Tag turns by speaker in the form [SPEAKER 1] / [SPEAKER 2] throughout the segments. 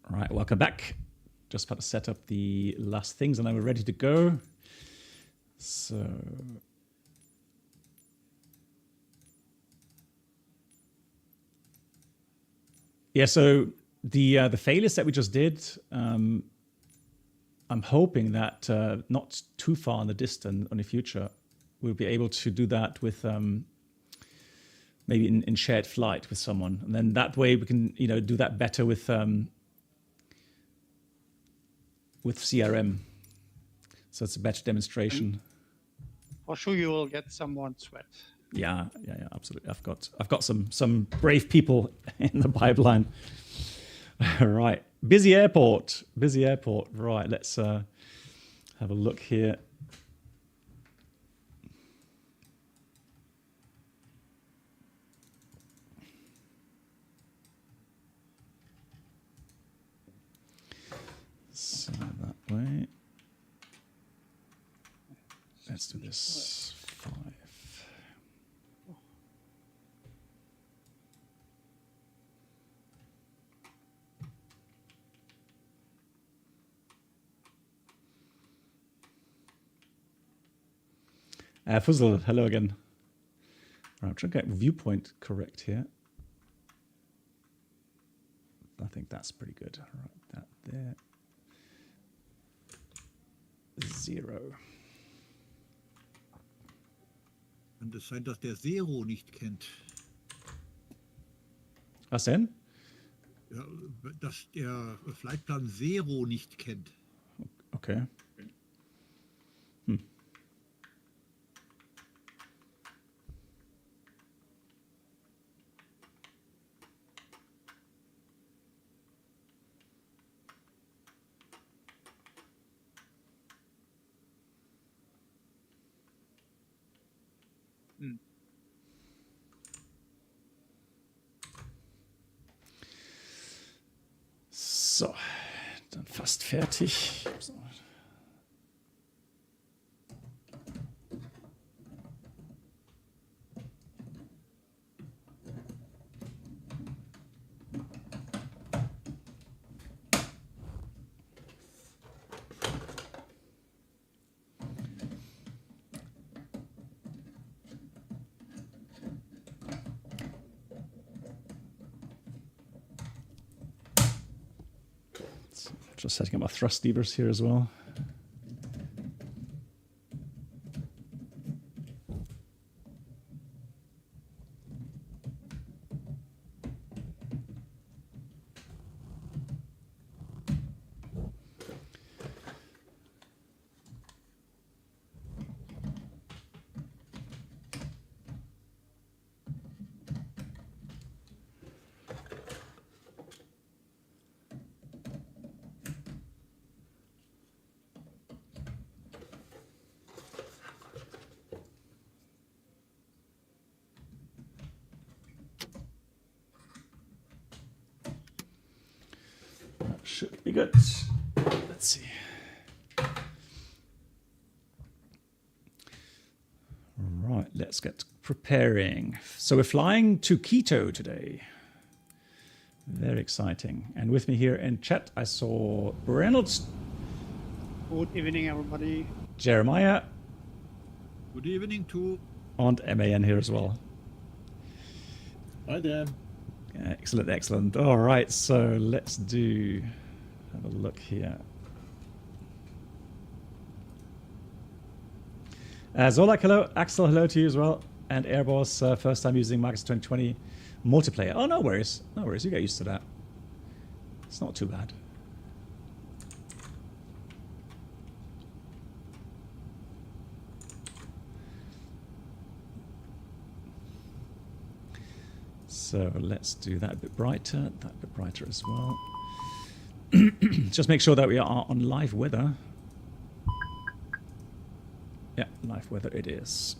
[SPEAKER 1] All right, welcome back. Just about to set up the last things and then we're ready to go. So yeah, so the failures that we just did, I'm hoping that not too far in the distance, in the future, we'll be able to do that with maybe in shared flight with someone, and then that way we can do that better with CRM. So it's a better demonstration.
[SPEAKER 2] For sure, you will get someone sweat.
[SPEAKER 1] Yeah, absolutely. I've got some brave people in the pipeline. All right, busy airport. Right, let's have a look here. So that way. Let's do this 5. Fuzzle, hello again. Right, I'm trying to get viewpoint correct here. I think that's pretty good. All right, that there. 0.
[SPEAKER 3] Könnte es sein, dass der SERO nicht kennt?
[SPEAKER 1] Was denn?
[SPEAKER 3] Ja, dass der Flightplan SERO nicht kennt.
[SPEAKER 1] Okay. So, dann fast fertig. So. Just setting up my thrust levers here as well. Should be good. Let's see. Right, let's get preparing. So we're flying to Quito today. Very exciting. And with me here in chat, I saw Reynolds.
[SPEAKER 2] Good evening, everybody.
[SPEAKER 1] Jeremiah.
[SPEAKER 3] Good evening too.
[SPEAKER 1] And MAN here as well.
[SPEAKER 4] Hi there.
[SPEAKER 1] Excellent, excellent. All right, so let's have a look here. Zolak, hello. Axel, hello to you as well. And Airboss, first time using Microsoft 2020 multiplayer. Oh, no worries. No worries. You get used to that. It's not too bad. So let's do that a bit brighter, as well. Just make sure that we are on live weather. Yeah, live weather it is.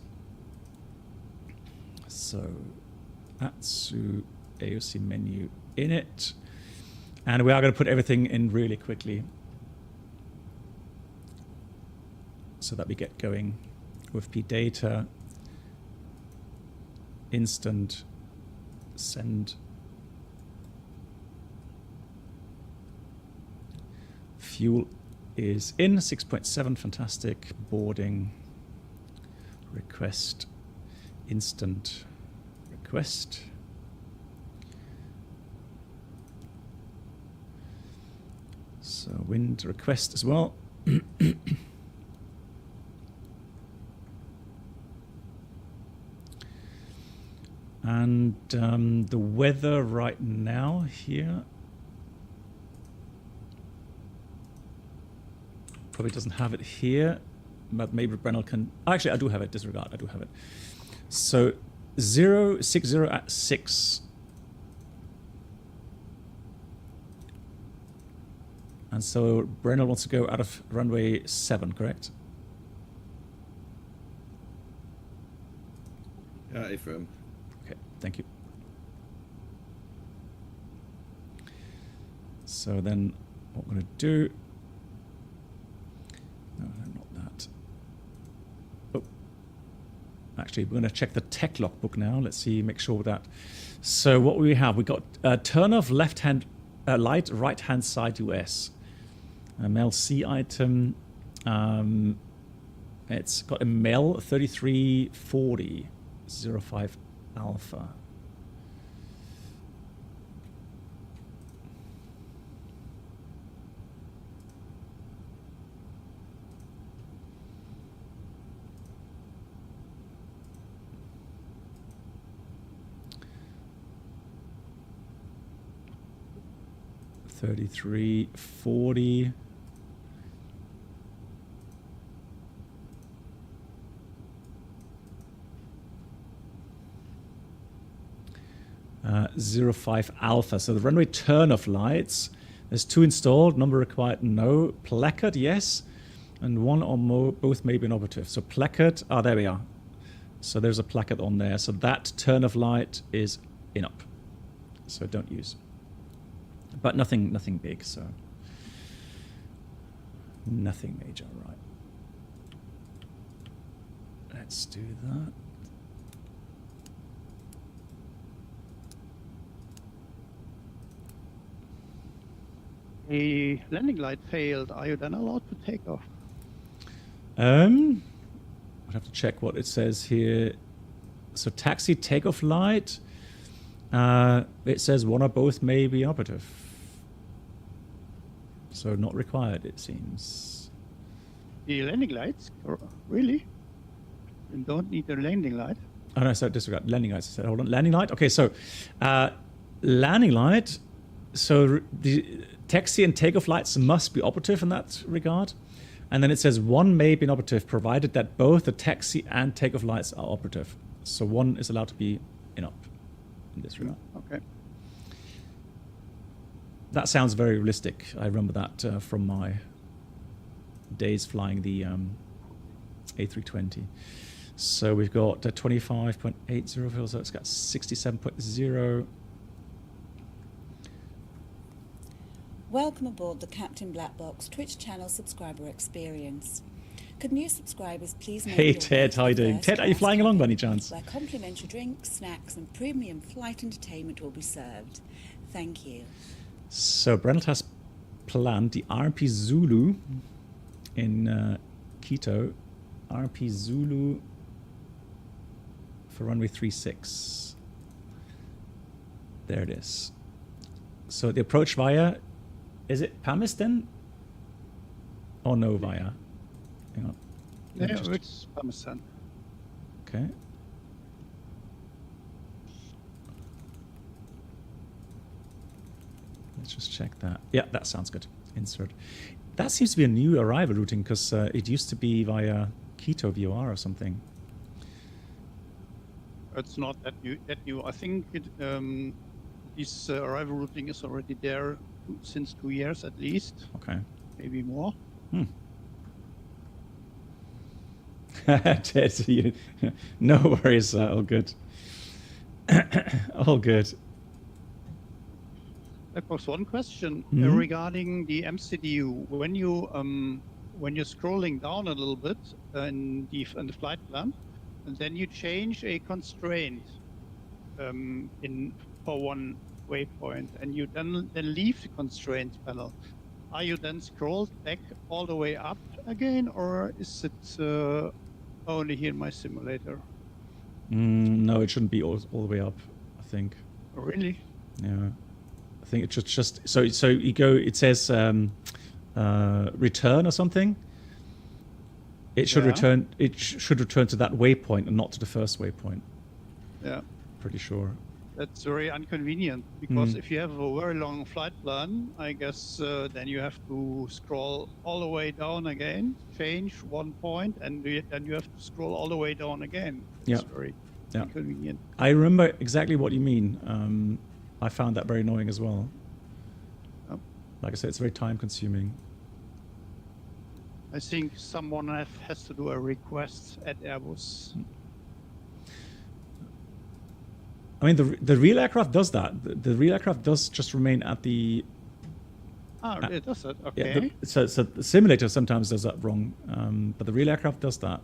[SPEAKER 1] So Atsu AOC menu in it. And we are going to put everything in really quickly so that we get going with P data, instant, send. Fuel is in 6.7. Fantastic. Boarding. Request. Instant request. So wind request as well. And the weather right now here probably doesn't have it here, but maybe Brennell can. Actually, I do have it. Disregard. I do have it. So 060 at 6. And so Brennell wants to go out of runway 7, correct?
[SPEAKER 4] Affirm.
[SPEAKER 1] Okay, thank you. So then what we're going to do... No, not that. Oh. Actually, we're going to check the tech logbook now. Let's see, make sure with that. So what we have, we got turn off left-hand light, right-hand side US. MLC item. It's got a MEL 3340 05 Alpha. $33.40. Zero 05 Alpha. So the runway turn-off lights. There's 2 installed. Number required, no. Placard, yes. And 1 or more, both may be inoperative. So placard, there we are. So there's a placard on there. So that turn-off light is inop. So don't use. But nothing big, so nothing major, right? Let's do that.
[SPEAKER 2] A landing light failed. Are you then allowed to take off?
[SPEAKER 1] I'd have to check what it says here. So taxi takeoff light. It says 1 or both may be operative. So not required, it seems.
[SPEAKER 2] The landing lights? Really? You don't need the landing light?
[SPEAKER 1] Oh no, so disregard. Landing lights. I said, hold on. Landing light. Okay, so landing light. So the taxi and takeoff lights must be operative in that regard. And then it says 1 may be inoperative provided that both the taxi and takeoff lights are operative. So 1 is allowed to be inop in this regard.
[SPEAKER 2] Okay.
[SPEAKER 1] That sounds very realistic. I remember that from my days flying the A320. So we've got 25.80, so it's got 67.0.
[SPEAKER 5] Welcome aboard the Captain Black Box Twitch channel subscriber experience. Could new subscribers please make
[SPEAKER 1] Hey
[SPEAKER 5] your
[SPEAKER 1] Ted,
[SPEAKER 5] way
[SPEAKER 1] how you
[SPEAKER 5] to the
[SPEAKER 1] doing?
[SPEAKER 5] first
[SPEAKER 1] Ted, are you
[SPEAKER 5] class
[SPEAKER 1] flying along by
[SPEAKER 5] cabin,
[SPEAKER 1] any chance?
[SPEAKER 5] where complimentary drinks, snacks and premium flight entertainment will be served. Thank you.
[SPEAKER 1] So Brennell has planned the RP Zulu in Quito. RP Zulu for runway 36. There it is. So the approach via, is it Pamis then? Or no via? Hang on. Let me
[SPEAKER 2] Yeah,
[SPEAKER 1] just-
[SPEAKER 2] it's Parmesan.
[SPEAKER 1] Okay. Let's just check that. Yeah, that sounds good. Insert. That seems to be a new arrival routing because it used to be via Quito VOR or something.
[SPEAKER 2] It's not that new. I think this arrival routing is already there since 2 years at least,
[SPEAKER 1] Okay.
[SPEAKER 2] maybe more.
[SPEAKER 1] Ted, no worries. All good. All good.
[SPEAKER 2] That was one question
[SPEAKER 1] Mhm.
[SPEAKER 2] regarding the MCDU. When you're scrolling down a little bit in the flight plan, and then you change a constraint for one waypoint, and you then leave the constraints panel. are you then scrolled back all the way up again, or is it only here in my simulator?
[SPEAKER 1] No, it shouldn't be all the way up, I think.
[SPEAKER 2] Oh, really?
[SPEAKER 1] Yeah. I think it should just... So you go... It says return or something. It should return... It should return to that waypoint and not to the first waypoint.
[SPEAKER 2] Yeah.
[SPEAKER 1] Pretty sure.
[SPEAKER 2] That's very inconvenient, because if you have a very long flight plan, I guess then you have to scroll all the way down again, change one point, and then you have to scroll all the way down again. It's very inconvenient.
[SPEAKER 1] I remember exactly what you mean. I found that very annoying as well.
[SPEAKER 2] Yep.
[SPEAKER 1] Like I said, it's very time consuming.
[SPEAKER 2] I think someone has to do a request at Airbus.
[SPEAKER 1] I mean, the real aircraft does that. The real aircraft does just remain at the...
[SPEAKER 2] It does that, okay.
[SPEAKER 1] Yeah, so the simulator sometimes does that wrong, but the real aircraft does that.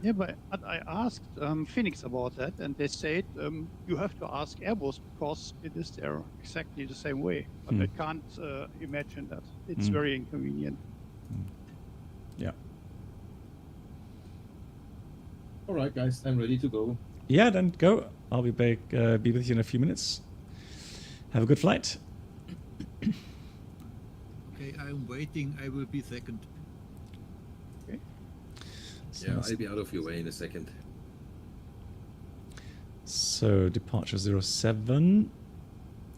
[SPEAKER 2] Yeah, but I asked Phoenix about that, and they said you have to ask Airbus because it is there exactly the same way. But I can't imagine that. It's very inconvenient.
[SPEAKER 1] Yeah.
[SPEAKER 4] All right, guys, I'm ready to go.
[SPEAKER 1] Yeah, then go. I'll be back. Be with you in a few minutes. Have a good flight.
[SPEAKER 3] Okay, I'm waiting. I will be second.
[SPEAKER 2] Okay.
[SPEAKER 1] So
[SPEAKER 6] Yeah, I'll be out of your way in a second.
[SPEAKER 1] So departure 07.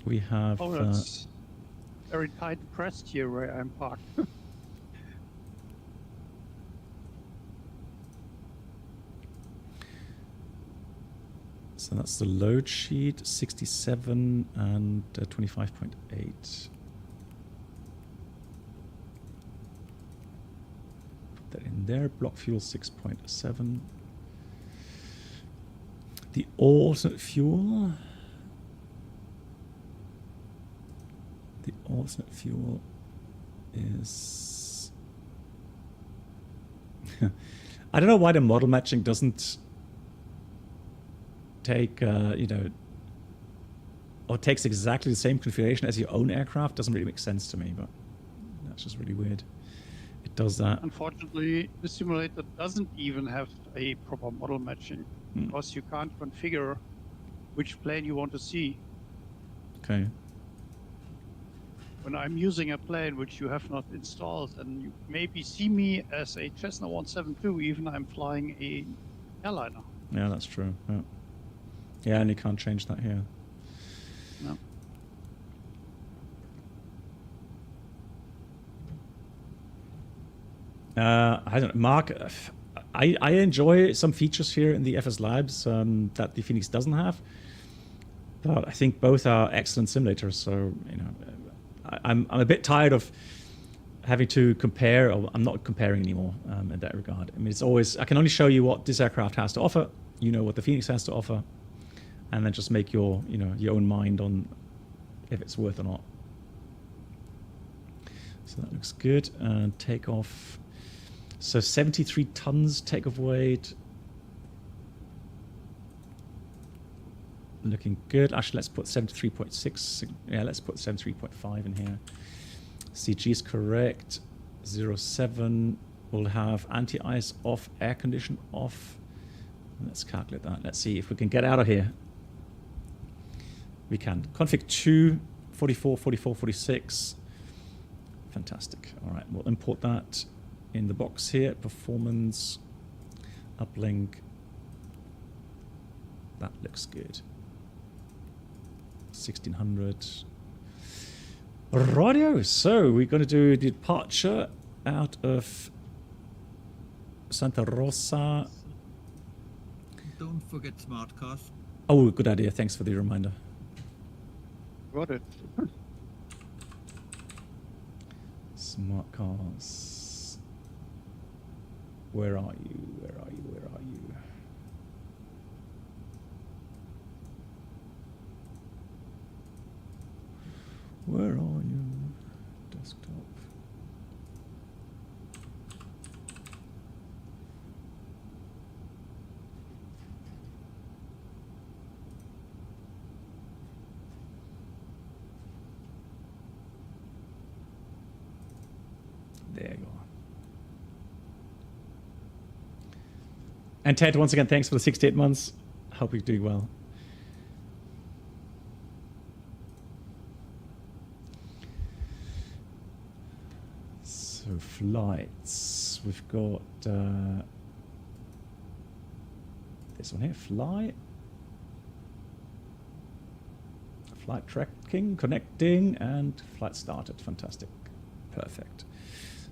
[SPEAKER 1] We have...
[SPEAKER 2] Oh, that's very tight pressed here where I'm parked.
[SPEAKER 1] So that's the load sheet, 67 and 25.8. Put that in there. Block fuel 6.7. The alternate fuel. The alternate fuel is... I don't know why the model matching doesn't take, or takes exactly the same configuration as your own aircraft. Doesn't really make sense to me, but that's just really weird. It does that.
[SPEAKER 2] Unfortunately, the simulator doesn't even have a proper model matching because you can't configure which plane you want to see.
[SPEAKER 1] Okay.
[SPEAKER 2] When I'm using a plane which you have not installed, and you maybe see me as a Cessna 172, even I'm flying a airliner.
[SPEAKER 1] Yeah, that's true. Yeah. Yeah, and you can't change that here.
[SPEAKER 2] No.
[SPEAKER 1] I don't know, Mark. I enjoy some features here in the FSLabs that the Phoenix doesn't have, but I think both are excellent simulators. So I'm a bit tired of having to compare. Or I'm not comparing anymore in that regard. I mean, it's always I can only show you what this aircraft has to offer. You know what the Phoenix has to offer, and then just make your your own mind on if it's worth or not. So that looks good. And takeoff. So 73 tons takeoff weight. Looking good. Actually, let's put 73.6. Yeah, let's put 73.5 in here. CG is correct. 07. We'll have anti-ice off, air condition off. Let's calculate that. Let's see if we can get out of here. We can. Config 2, 44, 44, 46. Fantastic. All right, we'll import that in the box here. Performance, uplink. That looks good. 1600. Radio. So we're going to do departure out of Santa Rosa.
[SPEAKER 3] Don't forget smart cars.
[SPEAKER 1] Oh, good idea. Thanks for the reminder.
[SPEAKER 2] Got it.
[SPEAKER 1] Smart cars. Where are you? Where are you? Where are you? Where are you? Desktop. There you are. And Ted, once again, thanks for the 68 months. Hope you're doing well. So flights, we've got this one here, flight tracking, connecting, and flight started. Fantastic. Perfect.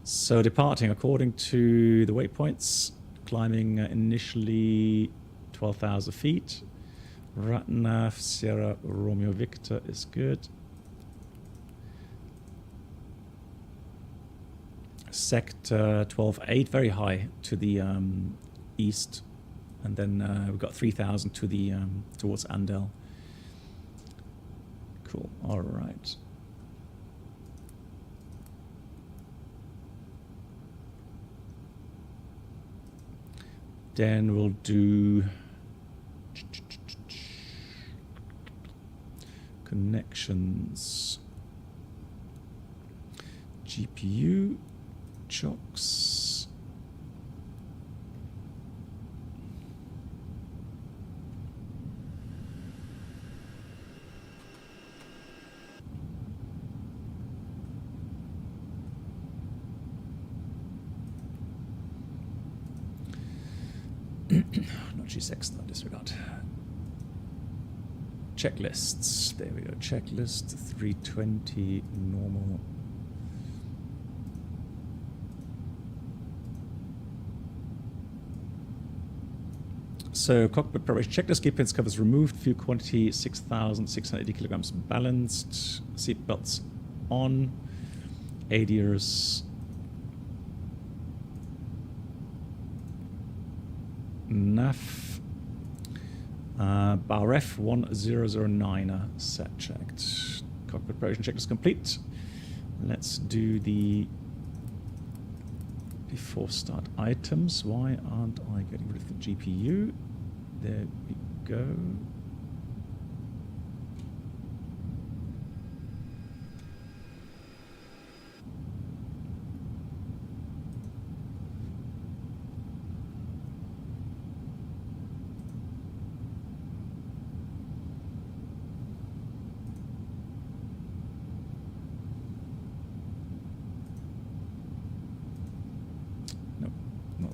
[SPEAKER 1] So departing according to the waypoints, climbing initially 12,000 feet. Ratnav, Sierra, Romeo, Victor is good. Sector 12.8, very high to the east. And then we've got 3,000 to the towards Andel. Cool. All right. Then we'll do connections. GPU, chocks. Not G6, no, disregard. Checklists. There we go. Checklist 320 normal. So cockpit preparation checklist. Gear pins covers removed. Fuel quantity 6,680 kilograms balanced. Seat belts on. ADIRS. NAF. BARF 1009 set checked. Cockpit preparation checklist complete. Let's do the before start items. Why aren't I getting rid of the GPU? There we go.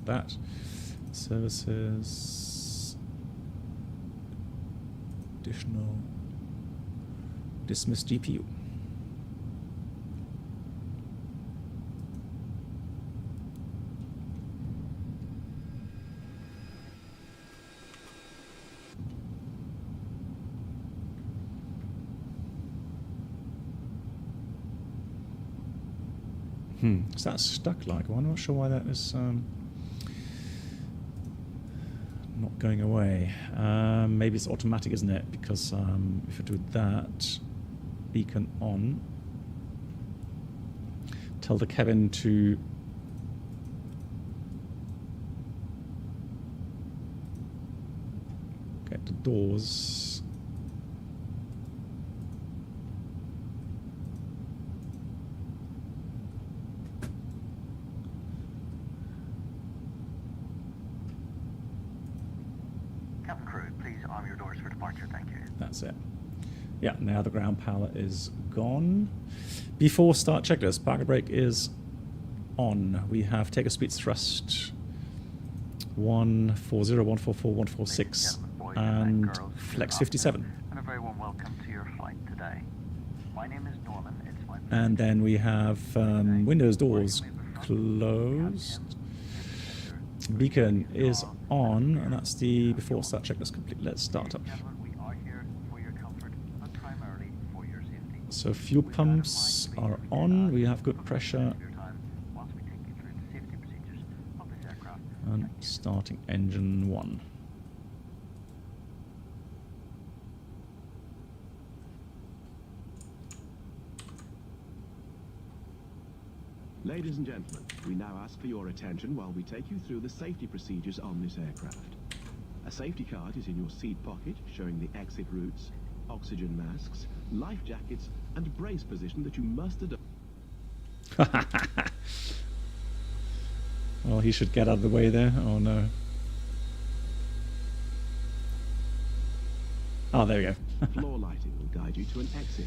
[SPEAKER 1] That services, additional, dismiss GPU. Is that stuck like? Well, I'm not sure why that is not going away. Maybe it's automatic, isn't it? Because if I do that, beacon on, tell the cabin to get the doors. That's it. Yeah, now the ground power is gone. Before start checklist, parking brake is on. We have taker speeds thrust 140, 144, 146, and flex 57.
[SPEAKER 6] And a very warm welcome to your flight today. My name is Norman. It's my
[SPEAKER 1] and then we have windows, doors closed. Beacon is on, and that's the before start checklist complete. Let's start up. So fuel pumps are on, we have good pressure, and starting engine 1.
[SPEAKER 7] Ladies and gentlemen, we now ask for your attention while we take you through the safety procedures on this aircraft. A safety card is in your seat pocket showing the exit routes, oxygen masks, life jackets, and brace position that you must adopt.
[SPEAKER 1] Well, he should get out of the way there. Oh no. Oh, there we go.
[SPEAKER 7] Floor lighting will guide you to an exit.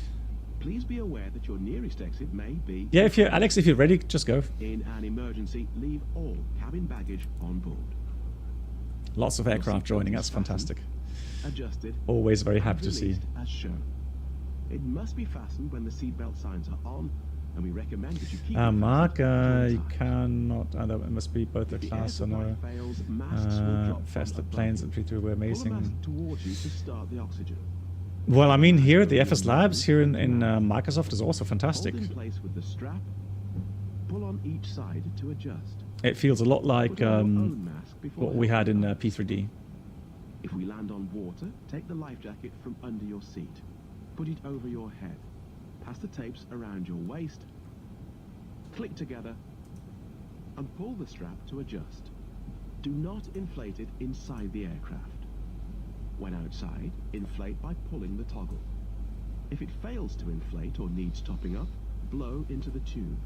[SPEAKER 7] Please be aware that your nearest exit may be...
[SPEAKER 1] Yeah, if you're Alex, if you're ready, just go.
[SPEAKER 7] In an emergency, leave all cabin baggage on board.
[SPEAKER 1] Lots of aircraft joining. That's fantastic.
[SPEAKER 7] Adjusted.
[SPEAKER 1] Always very
[SPEAKER 7] and
[SPEAKER 1] happy to see.
[SPEAKER 7] released as shown. It must be fastened when the seatbelt signs are on, and we recommend that you keep it
[SPEAKER 1] Mark,
[SPEAKER 7] fastened
[SPEAKER 1] you
[SPEAKER 7] all the time.
[SPEAKER 1] cannot. It must be both the
[SPEAKER 7] If the
[SPEAKER 1] class
[SPEAKER 7] air
[SPEAKER 1] and
[SPEAKER 7] supply fails, masks will drop
[SPEAKER 1] fast
[SPEAKER 7] from
[SPEAKER 1] the
[SPEAKER 7] above
[SPEAKER 1] planes
[SPEAKER 7] you.
[SPEAKER 1] and P3 were
[SPEAKER 7] Pull the
[SPEAKER 1] amazing.
[SPEAKER 7] mask towards you to start the oxygen.
[SPEAKER 1] Well, I mean, here the FSLabs here in Microsoft is also fantastic.
[SPEAKER 7] Hold in place with the strap. Pull on each side to adjust.
[SPEAKER 1] It feels a lot like
[SPEAKER 7] Put on your own mask before
[SPEAKER 1] what we had in
[SPEAKER 7] helping others.
[SPEAKER 1] P3D.
[SPEAKER 7] If we land on water, take the life jacket from under your seat. Put it over your head. Pass the tapes around your waist. Click together and pull the strap to adjust. Do not inflate it inside the aircraft. When outside, inflate by pulling the toggle. If it fails to inflate or needs topping up, blow into the tube.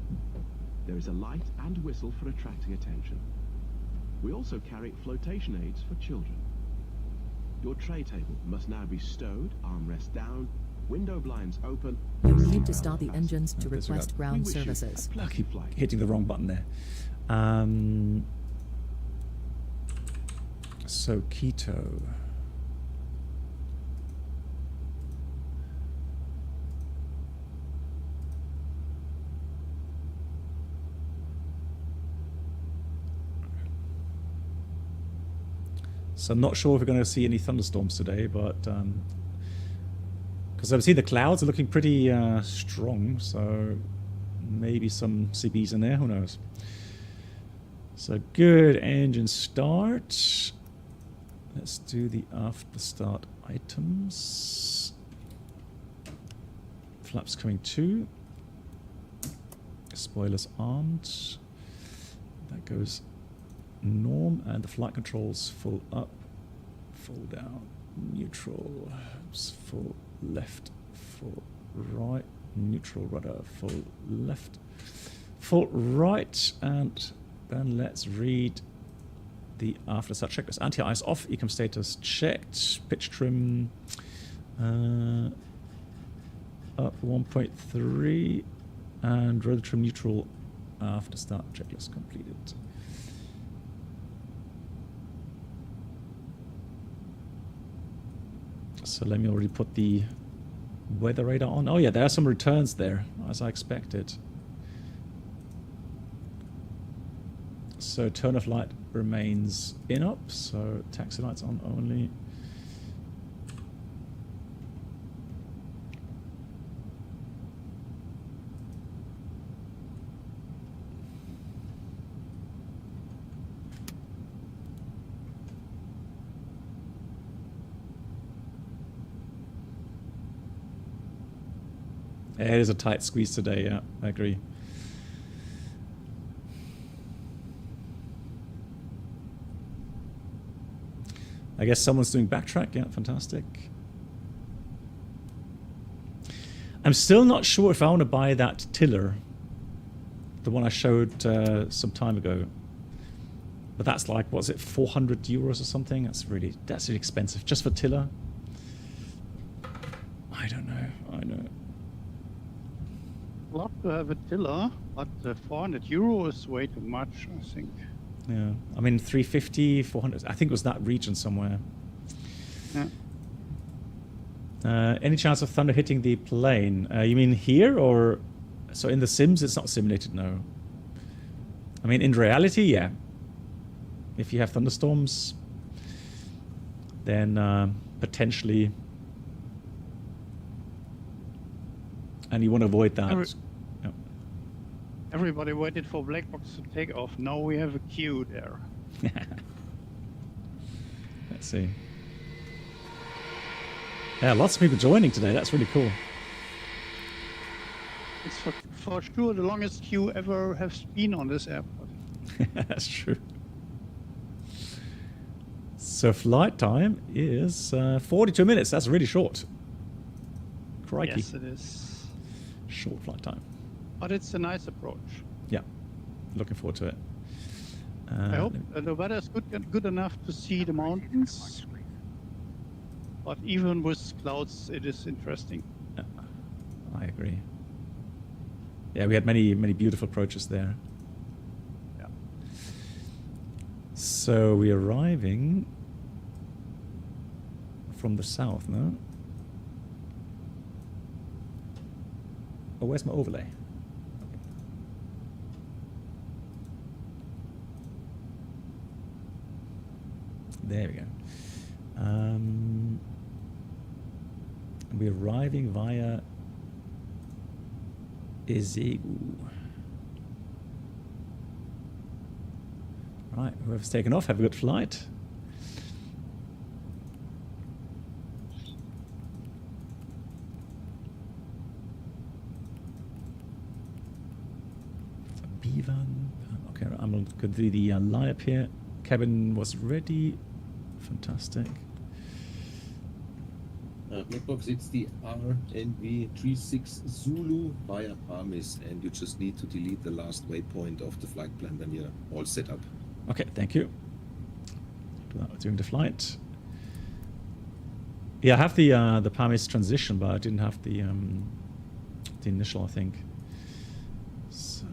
[SPEAKER 7] There is a light and whistle for attracting attention. We also carry flotation aids for children. Your tray table must now be stowed, armrest down, window blinds open.
[SPEAKER 8] You
[SPEAKER 7] and
[SPEAKER 8] need to
[SPEAKER 7] seatbelt
[SPEAKER 8] start the
[SPEAKER 7] fastened.
[SPEAKER 8] engines to request
[SPEAKER 7] We
[SPEAKER 8] ground
[SPEAKER 7] wish you a
[SPEAKER 8] services.
[SPEAKER 1] I
[SPEAKER 7] pleasant
[SPEAKER 1] keep
[SPEAKER 7] flight.
[SPEAKER 1] hitting the wrong button there. So Quito. So I'm not sure if we're going to see any thunderstorms today, but because I've seen the clouds are looking pretty strong, so maybe some CBs in there, who knows. So good engine start. Let's do the after start items. Flaps coming to. Spoilers armed. That goes norm, and the flight controls full up, full down, neutral, full left, full right, neutral rudder, full left, full right, and then let's read the after start checklist. Anti-ice off, ecom status checked, pitch trim up 1.3, and rotor trim neutral after start checklist completed. So let me already put the weather radar on. Oh yeah, there are some returns there, as I expected. So turn of light remains in up, so taxi lights on only. It is a tight squeeze today, yeah, I agree. I guess someone's doing backtrack, yeah, fantastic. I'm still not sure if I want to buy that tiller, the one I showed some time ago. But that's like, what's it, 400 euros or something? That's really expensive, just for tiller. I don't know, I know.
[SPEAKER 2] Love to have a tiller, but 400 euro is way too much, I think.
[SPEAKER 1] Yeah, I mean 350, 400. I think it was that region somewhere.
[SPEAKER 2] Yeah.
[SPEAKER 1] Any chance of thunder hitting the plane? You mean here, or so in the sims? It's not simulated, no. I mean in reality, yeah. If you have thunderstorms, then potentially, and you want to avoid that.
[SPEAKER 2] Everybody waited for black box to take off. Now we have a queue there.
[SPEAKER 1] Let's see. Yeah, lots of people joining today. That's really cool.
[SPEAKER 2] It's for sure the longest queue ever has been on this airport.
[SPEAKER 1] That's true. So flight time is 42 minutes. That's really short. Crikey.
[SPEAKER 2] Yes, it is.
[SPEAKER 1] Short flight time.
[SPEAKER 2] But it's a nice approach.
[SPEAKER 1] Yeah, looking forward to it.
[SPEAKER 2] I hope the weather is good enough to see the mountains. But even with clouds, it is interesting.
[SPEAKER 1] I agree. Yeah, we had many beautiful approaches there.
[SPEAKER 2] Yeah.
[SPEAKER 1] So we're arriving from the south, no? Oh, where's my overlay? There we go. We're arriving via Ezegu. Right, whoever's taken off, have a good flight. B1. Okay, I'm going to do the line up here. Cabin was ready. Fantastic.
[SPEAKER 4] Black box, it's the RNV36 Zulu via Parmis, and you just need to delete the last waypoint of the flight plan when you're all set up.
[SPEAKER 1] Okay, thank you. Do that during the flight. Yeah, I have the Parmis transition, but I didn't have the initial, I think. So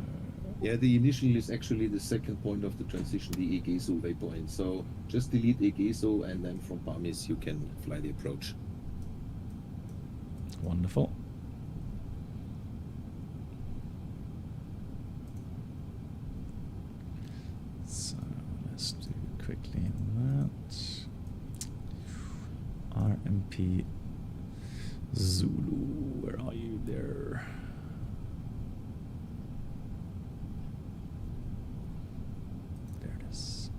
[SPEAKER 4] Yeah, the initial is actually the second point of the transition, the Egeso waypoint. So just delete Egeso, and then from Parmis you can fly the approach.
[SPEAKER 1] wonderful. So let's do quickly that. RMP Zulu, where are you there? There it is.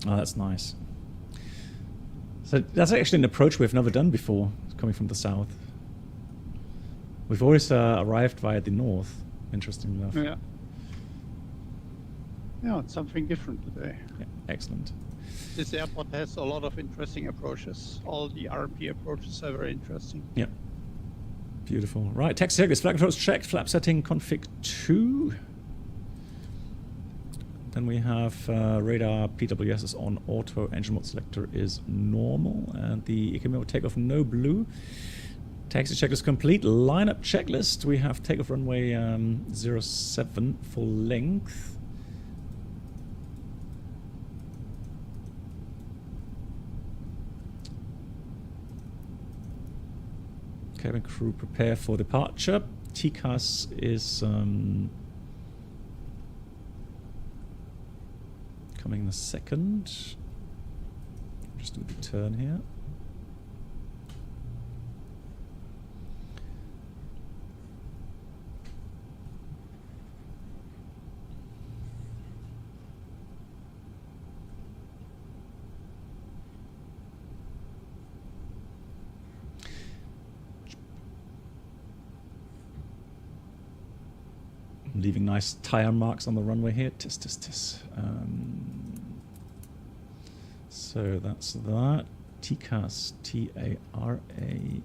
[SPEAKER 1] Oh, that's nice. So that's actually an approach we've never done before, coming from the south. We've always arrived via the north, interestingly enough.
[SPEAKER 2] Yeah. Yeah, it's something different today.
[SPEAKER 1] Yeah, excellent.
[SPEAKER 2] This airport has a lot of interesting approaches. All the RP approaches are very interesting.
[SPEAKER 1] Yeah. Beautiful. Right, taxi checklist, flag approach checked, flap setting config 2. Then we have radar PWS is on auto, engine mode selector is normal, and the ECMO takeoff no blue. Taxi checklist complete. Lineup checklist. We have takeoff runway 07 full length. Cabin crew prepare for departure. TCAS is coming in a second. Just do the turn here. I'm leaving nice tire marks on the runway here. Tis, tis, tis. So that's that. TCAS, T-A-R-A.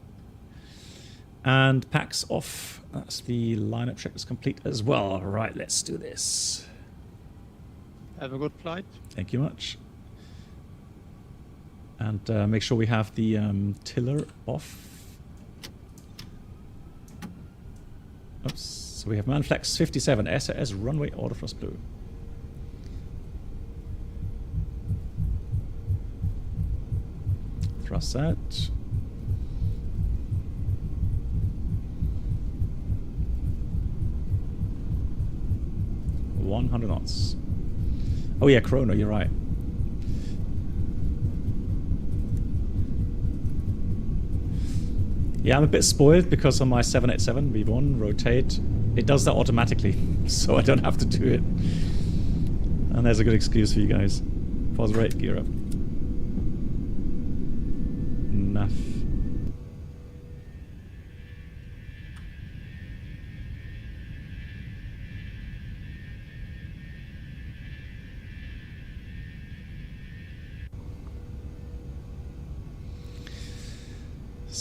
[SPEAKER 1] And packs off. That's the lineup check is complete as well. Right, let's do this.
[SPEAKER 2] Have a good flight.
[SPEAKER 1] Thank you much. And make sure we have the tiller off. Oops. So we have Manflex 57, SAS runway autothrust blue. Thrust set. $100 knots. Oh yeah, chrono, you're right. Yeah, I'm a bit spoiled because on my 787 V1 rotate, it does that automatically, so I don't have to do it. And there's a good excuse for you guys. Pause rate, gear up. Enough.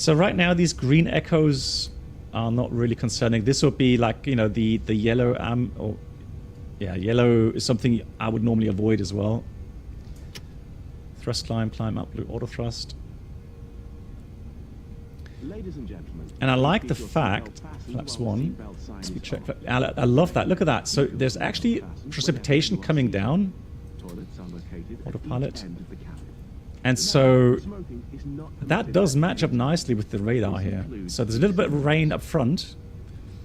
[SPEAKER 1] So right now these green echoes are not really concerning. This would be like, you know, the yellow or yeah, yellow is something I would normally avoid as well. Thrust climb up, auto thrust.
[SPEAKER 7] Ladies and gentlemen,
[SPEAKER 1] And I like the fact, flaps 1, speed check, I love that, look at that. So there's actually precipitation coming down,
[SPEAKER 7] toilets are located at
[SPEAKER 1] autopilot.
[SPEAKER 7] each end of the cabin.
[SPEAKER 1] And so
[SPEAKER 7] Smoking is not
[SPEAKER 1] that does match up nicely with the radar here. So there's a little bit of rain up front.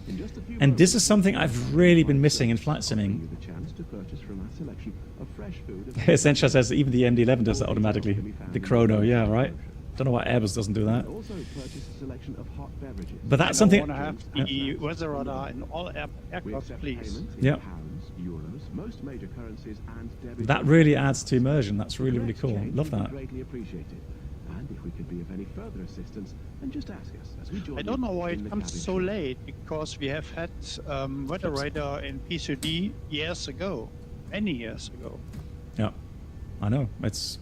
[SPEAKER 7] in just a few
[SPEAKER 1] And this
[SPEAKER 7] moments,
[SPEAKER 1] is something I've really been missing in flight
[SPEAKER 7] offering
[SPEAKER 1] simming.
[SPEAKER 7] you the chance to purchase from our selection of fresh food.
[SPEAKER 1] Essentia says even the MD-11 does that automatically. The Chrono, yeah, right? Don't know why Airbus doesn't do that.
[SPEAKER 7] Also purchase a selection of hot beverages.
[SPEAKER 1] But that's something...
[SPEAKER 2] I want to have the weather radar in all
[SPEAKER 7] We
[SPEAKER 2] aircraft,
[SPEAKER 7] accept
[SPEAKER 2] please.
[SPEAKER 7] payments in
[SPEAKER 1] Yep.
[SPEAKER 7] pounds, euros, most major currencies, and debit.
[SPEAKER 1] That really adds to immersion. That's really, really cool.
[SPEAKER 7] Exchange
[SPEAKER 1] Love
[SPEAKER 7] would be
[SPEAKER 1] that.
[SPEAKER 7] Greatly appreciated. And if we could be of any further assistance, then just ask us as we join
[SPEAKER 2] I don't
[SPEAKER 7] you
[SPEAKER 2] know why
[SPEAKER 7] in
[SPEAKER 2] it
[SPEAKER 7] the
[SPEAKER 2] comes
[SPEAKER 7] cabin
[SPEAKER 2] so
[SPEAKER 7] shortly.
[SPEAKER 2] late, because we have had weather radar in PCD years ago, many years ago.
[SPEAKER 1] Yeah, I know. It's...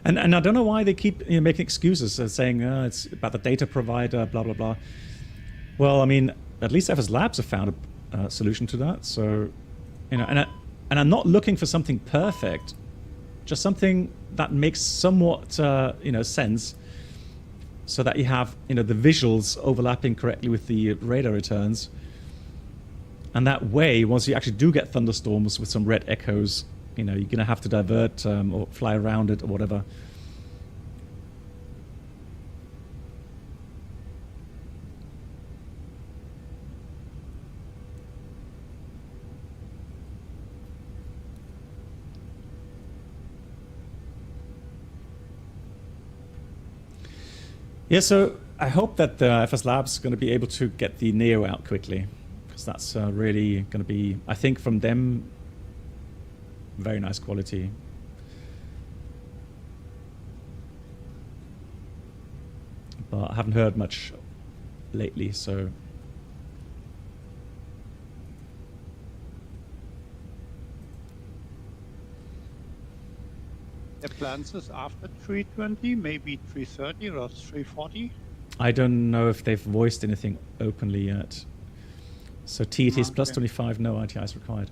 [SPEAKER 1] And I don't know why they keep making excuses, saying it's about the data provider, blah, blah, blah. Well, I mean, at least FSLabs have found a solution to that. So, you know, and I'm not looking for something perfect, just something that makes somewhat, you know, sense, so that you have, you know, the visuals overlapping correctly with the radar returns. And that way, once you actually do get thunderstorms with some red echoes, you know, you're going to have to divert or fly around it or whatever. Yeah, so I hope that FSLabs is going to be able to get the Neo out quickly, because that's really going to be, I think, from them, very nice quality. But I haven't heard much lately, so...
[SPEAKER 2] The plans is after 320, maybe 330 or 340.
[SPEAKER 1] I don't know if they've voiced anything openly yet. So TET is plus
[SPEAKER 2] Okay.
[SPEAKER 1] 25, no ITIs required.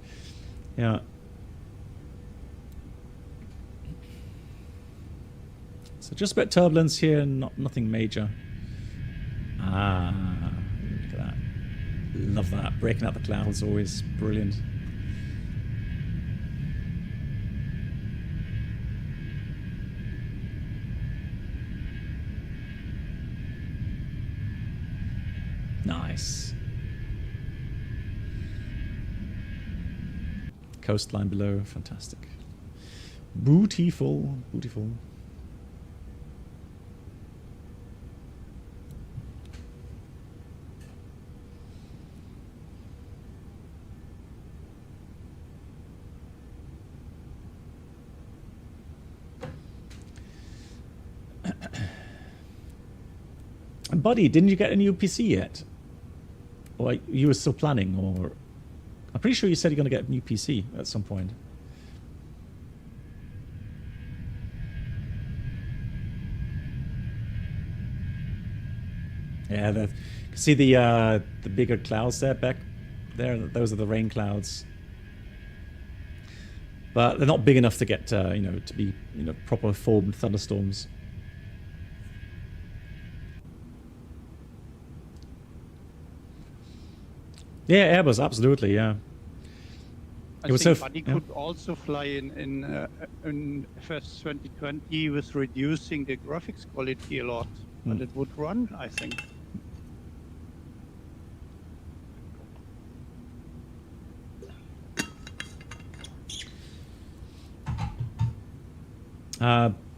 [SPEAKER 1] Yeah. So just a bit of turbulence here, nothing major. Ah, look at that. Love that. Breaking out the clouds, always brilliant. Nice. Coastline below, fantastic. Beautiful, beautiful. And buddy, didn't you get a new PC yet? Or you were still planning, or... I'm pretty sure you said you're going to get a new PC at some point. Yeah, see the bigger clouds there back there? Those are the rain clouds. But they're not big enough to get, you know, to be, you know, proper formed thunderstorms. Yeah, Airbus, absolutely, yeah.
[SPEAKER 2] I
[SPEAKER 1] It was
[SPEAKER 2] think
[SPEAKER 1] so
[SPEAKER 2] Buddy
[SPEAKER 1] yeah.
[SPEAKER 2] could also fly in FS 2020 with reducing the graphics quality a lot, but it would run, I think.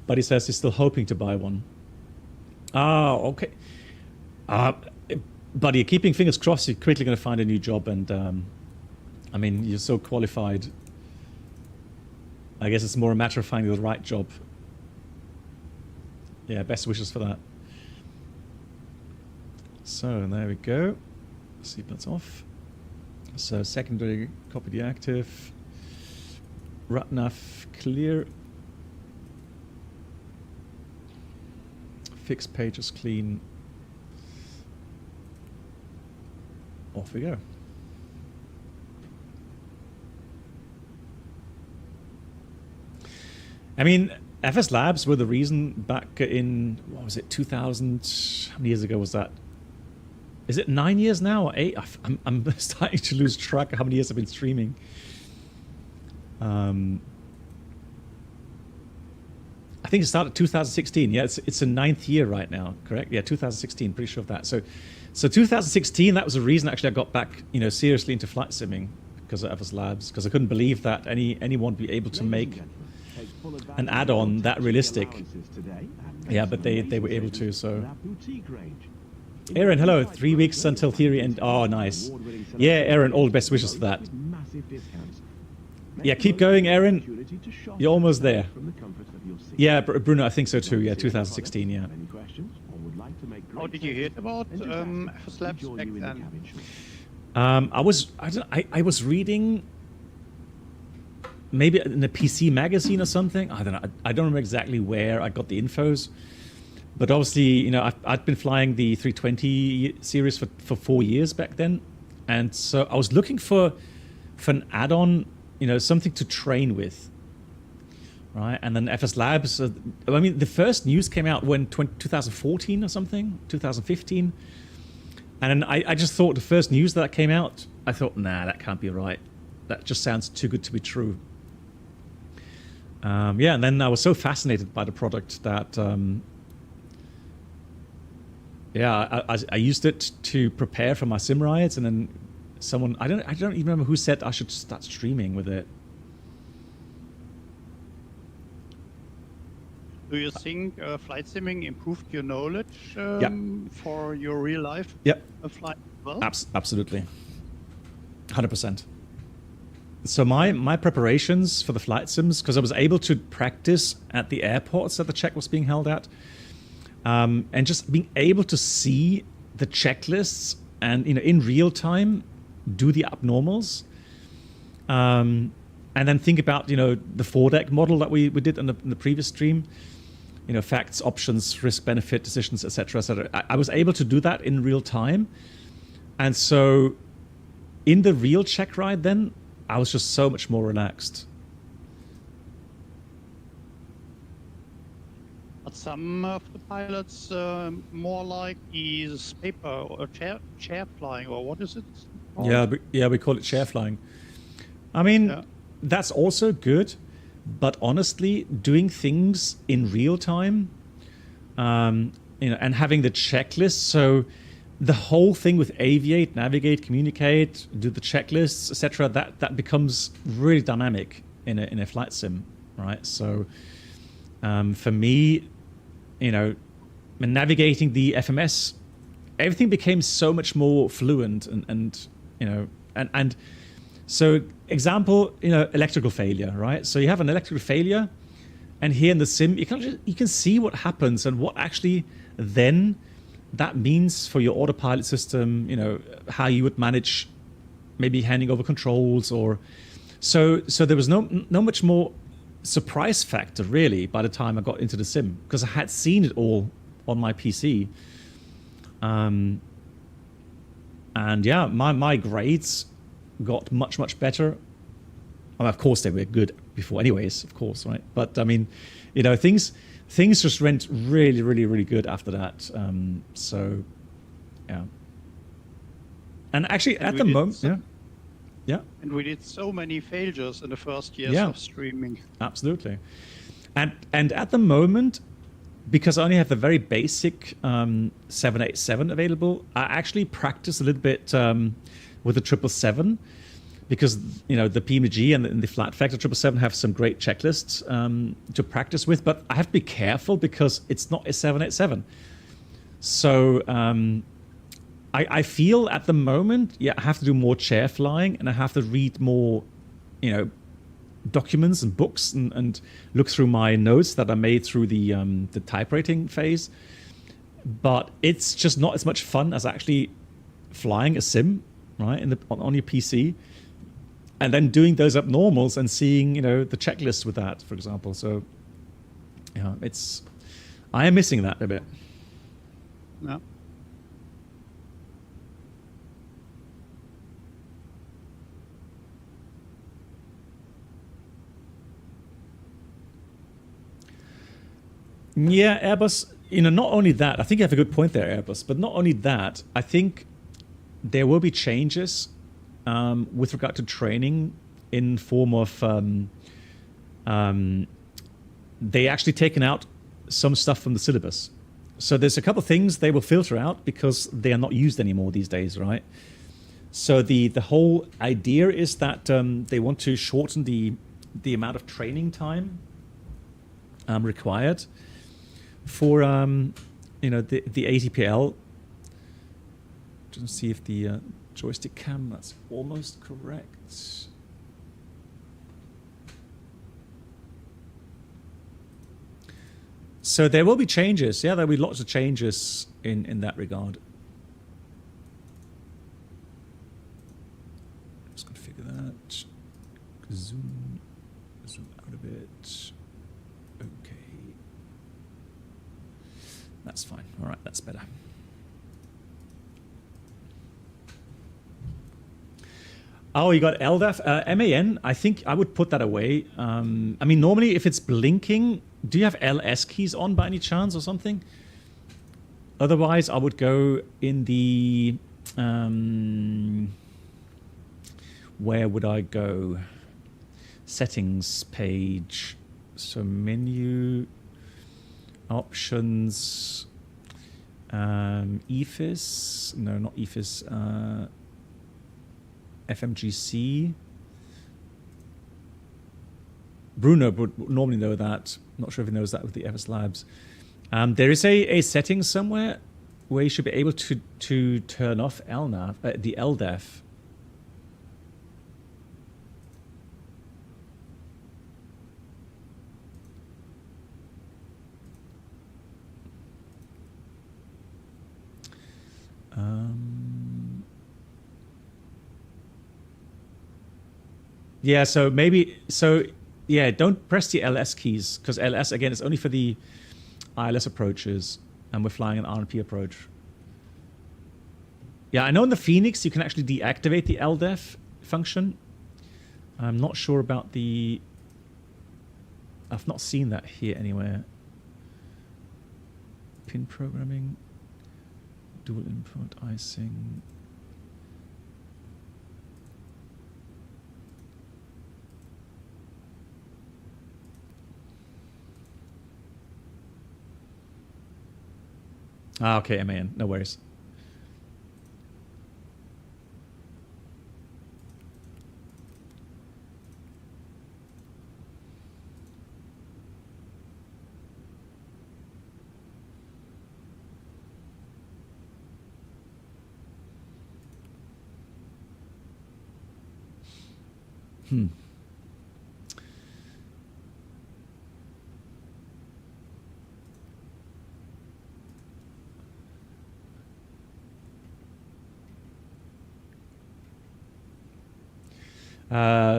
[SPEAKER 1] Buddy says he's still hoping to buy one. Oh, okay. Buddy, keeping fingers crossed, you're quickly going to find a new job, and I mean, you're so qualified. I guess it's more a matter of finding the right job. Yeah, best wishes for that. So there we go. Seatbelts off. So secondary copy deactive. RATNAV clear. Fixed pages clean. off we go. I mean, FSLabs were the reason back in, what was it, 2000, how many years ago was that? Is it 9 years now or 8? I'm starting to lose track of how many years I've been streaming. I think it started 2016. Yeah, it's a 9th year right now, correct? Yeah, 2016, pretty sure of that. So 2016, that was the reason actually I got back, seriously into flight simming because of FSLabs, because I couldn't believe that anyone would be able to make an add-on that realistic. Yeah, but they were able to, so. Aaron, hello. 3 weeks until theory and oh, nice. Yeah, Aaron, all the best wishes for that. Yeah, keep going, Aaron. You're almost there. Yeah, Bruno, I think so too. Yeah, 2016. Yeah.
[SPEAKER 2] How did you hear about FSLabs back then?
[SPEAKER 1] I was reading maybe in a PC magazine or something. I don't know. I don't remember exactly where I got the infos. But obviously, I'd been flying the 320 series for 4 years back then. And so I was looking for an add-on, something to train with. Right? And then FSLabs, I mean, the first news came out when 2014 or something, 2015. And then I just thought the first news that came out, I thought, nah, that can't be right. That just sounds too good to be true. Yeah, and then I was so fascinated by the product that... yeah, I used it to prepare for my sim rides, and then someone I don't even remember who said I should start streaming with it.
[SPEAKER 2] Do you think flight simming improved your knowledge for your real life flight as well?
[SPEAKER 1] Absolutely, 100%. So my preparations for the flight sims, because I was able to practice at the airports that the check was being held at. And just being able to see the checklists and in real time do the abnormals, and then think about the four-deck model that we did in the previous stream, facts, options, risk, benefit, decisions, etc., etc. I was able to do that in real time, and so in the real check ride, then I was just so much more relaxed.
[SPEAKER 2] But some of the pilots more like is paper or chair flying, or what is it called?
[SPEAKER 1] Yeah, we call it chair flying. I mean, that's also good, but honestly, doing things in real time, and having the checklist. So the whole thing with aviate, navigate, communicate, do the checklists, etc. That becomes really dynamic in a flight sim, right? So for me, navigating the FMS, everything became so much more fluent and so example, electrical failure, right? So you have an electrical failure, and here in the sim, you can see what happens and what actually then that means for your autopilot system, how you would manage maybe handing over controls or so there was no much more surprise factor really by the time I got into the sim, because I had seen it all on my PC. And yeah, my grades got much better. Of course they were good before anyways, of course, right? But I mean, things just went really good after that. So yeah. And actually at the moment, yeah.
[SPEAKER 2] And we did so many failures in the first years of streaming.
[SPEAKER 1] Absolutely. And at the moment, because I only have the very basic 787 available, I actually practice a little bit with the 777, because the PMG and the flat factor 777 have some great checklists to practice with, but I have to be careful because it's not a 787. So I feel at the moment, I have to do more chair flying, and I have to read more, documents and books and look through my notes that I made through the type rating phase. But it's just not as much fun as actually flying a sim, right, on your PC, and then doing those abnormals and seeing the checklist with that, for example. So I am missing that a bit.
[SPEAKER 2] Yeah.
[SPEAKER 1] Yeah, Airbus, not only that, I think you have a good point there, Airbus, but not only that, I think there will be changes with regard to training in form of they actually taken out some stuff from the syllabus. So there's a couple of things they will filter out because they are not used anymore these days, right? So the whole idea is that they want to shorten the amount of training time required for the ATPL. Just see if the joystick cam, that's almost correct. So there will be changes. Yeah, there'll be lots of changes in that regard. Just configure that. Zoom out a bit. Okay. That's fine. All right, that's better. Oh, you got LDAF. MAN, I think I would put that away. I mean, normally if it's blinking, do you have LS keys on by any chance or something? Otherwise, I would go in the... where would I go? Settings page. So menu, options, EFIS. No, not EFIS. FMGC. Bruno would normally know that. Not sure if he knows that with the FSLabs. There is a setting somewhere where you should be able to turn off LNAV, the LDAF. Yeah, so maybe, yeah, don't press the LS keys, because LS, again, is only for the ILS approaches, and we're flying an RNP approach. Yeah, I know in the Phoenix you can actually deactivate the LDEF function. I'm not sure about the... I've not seen that here anywhere. Pin programming, dual input, icing... Ah, okay, MAN, no worries.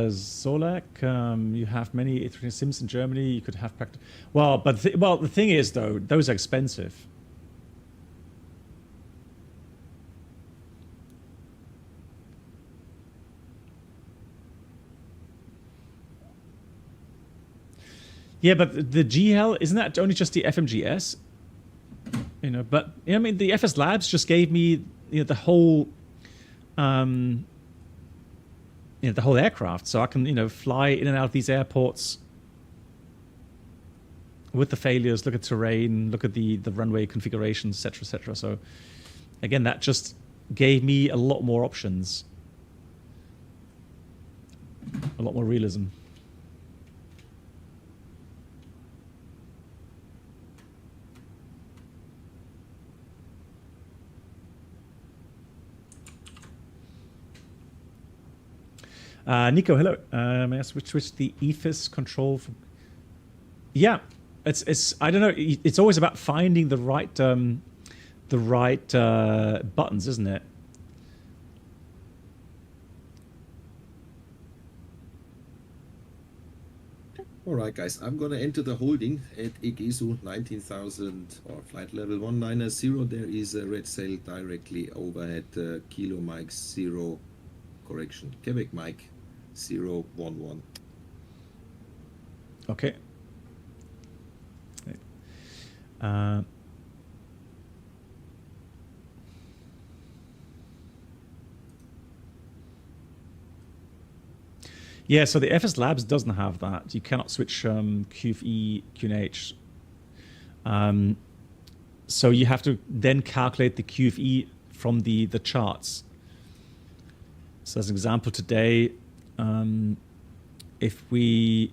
[SPEAKER 1] Zolak, you have many A321 sims in Germany. You could have practice. Well, but the thing is, though, those are expensive. Yeah, but the GL, isn't that only just the FMGS? But I mean, the FSLabs just gave me the whole. The whole aircraft, so I can fly in and out of these airports with the failures, look at terrain, look at the runway configurations, etc., etc. So again, that just gave me a lot more options, a lot more realism. Nico, hello. May I switch the EFIS control from... Yeah, it's I don't know. It's always about finding the right buttons, isn't it?
[SPEAKER 4] All right, guys, I'm going to enter the holding at Igisu 19,000 or flight level 190. There is a red sail directly over at Kilo Mike 0, correction, Quebec Mike 011.
[SPEAKER 1] Okay. Yeah, so the FSLabs doesn't have that. You cannot switch QFE, QNH. So you have to then calculate the QFE from the charts. So as an example today, if we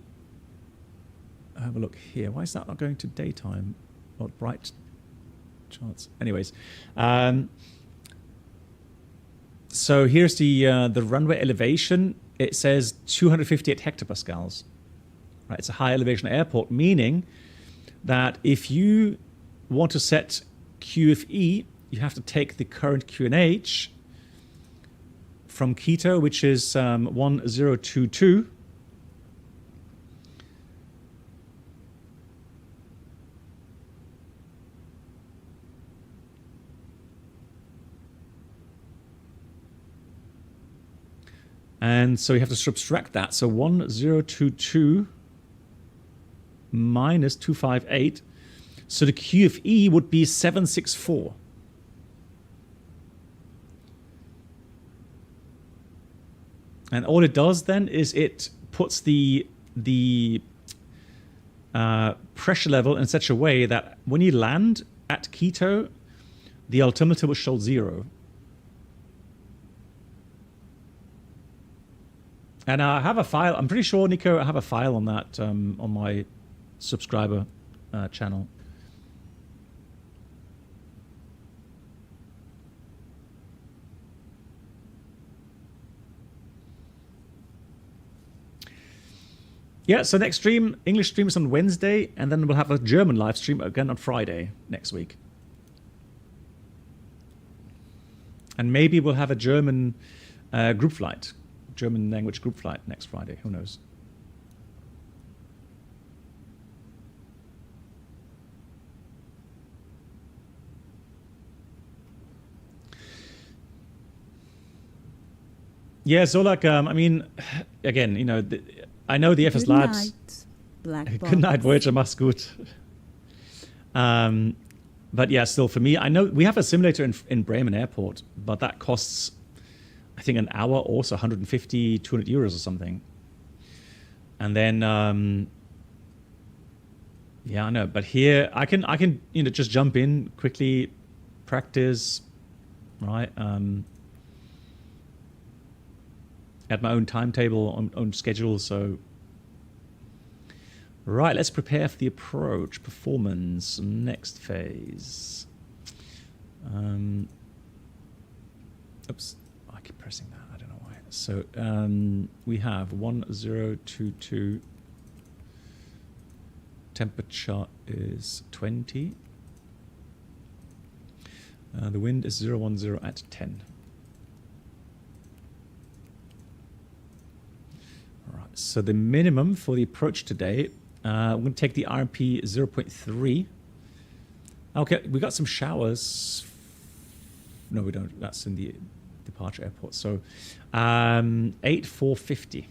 [SPEAKER 1] have a look here, why is that not going to daytime? Not bright charts. Anyways, so here's the runway elevation. It says 258 hectopascals. Right, it's a high elevation airport, meaning that if you want to set QFE, you have to take the current QNH from Quito, which is 1022. And so you have to subtract that. So 1022 minus 258. So the QFE would be 764. And all it does then is it puts the pressure level in such a way that when you land at Quito, the altimeter will show 0. And I have a file. I'm pretty sure, Nico, I have a file on that on my subscriber channel. Yeah, so next stream, English stream is on Wednesday, and then we'll have a German live stream again on Friday next week. And maybe we'll have a German group flight. German language group flight next Friday. Who knows? Yeah, so like, I mean, again, you know, I know the FSLabs. Good night, Voyager, mach's gut. But yeah, still for me, I know we have a simulator in Bremen Airport, but that costs, I think, an hour also 150, 200 euros or something. And then, yeah, I know. But here, I can, you know, just jump in quickly, practice, right? At my own timetable, own schedule. So, right, let's prepare for the approach, performance, next phase. Oops. I keep pressing that. I don't know why. So we have 1022. Temperature is 20. The wind is 010 at 10. All right. So the minimum for the approach today, I'm going to take the RMP 0.3. Okay, we got some showers. No, we don't. That's in the departure airport. So 8450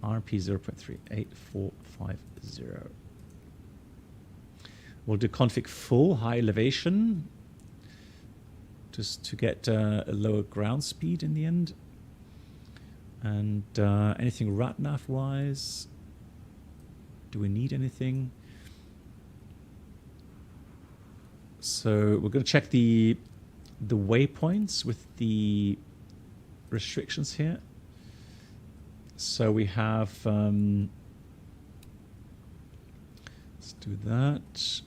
[SPEAKER 1] RMP 0.3 8450. We'll do config full high elevation just to get a lower ground speed in the end. And anything RATNAV wise, do we need anything? So we're going to check the waypoints with the restrictions here. So we have, let's do that.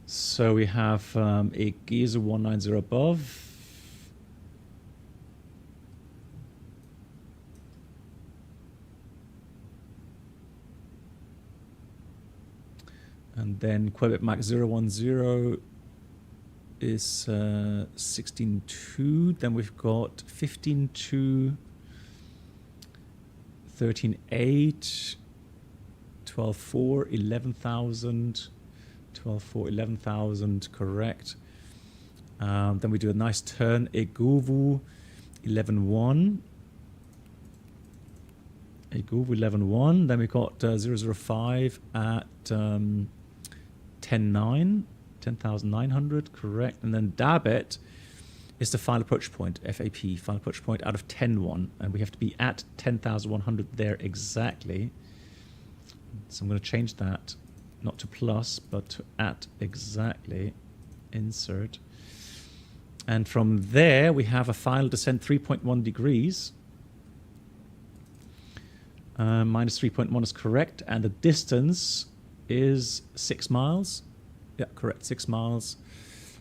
[SPEAKER 1] So we have a Giza 190 above. And then Quebec Mach 010 is 16.2. Then we've got 15.2, 13.8, 12.4, 11,000, 12.4, 11,000, correct. Then we do a nice turn, Eguvu 11.1. Eagle 11.1. Then we got 005 at 10,900, correct. And then Dabet is the final approach point, FAP, final approach point out of 10.1. And we have to be at 10,100 there exactly. So I'm going to change that, not to plus, but to at exactly. Insert. And from there, we have a final descent 3.1 degrees. Minus 3.1 is correct. And the distance is 6 miles. Yeah, correct, 6 miles.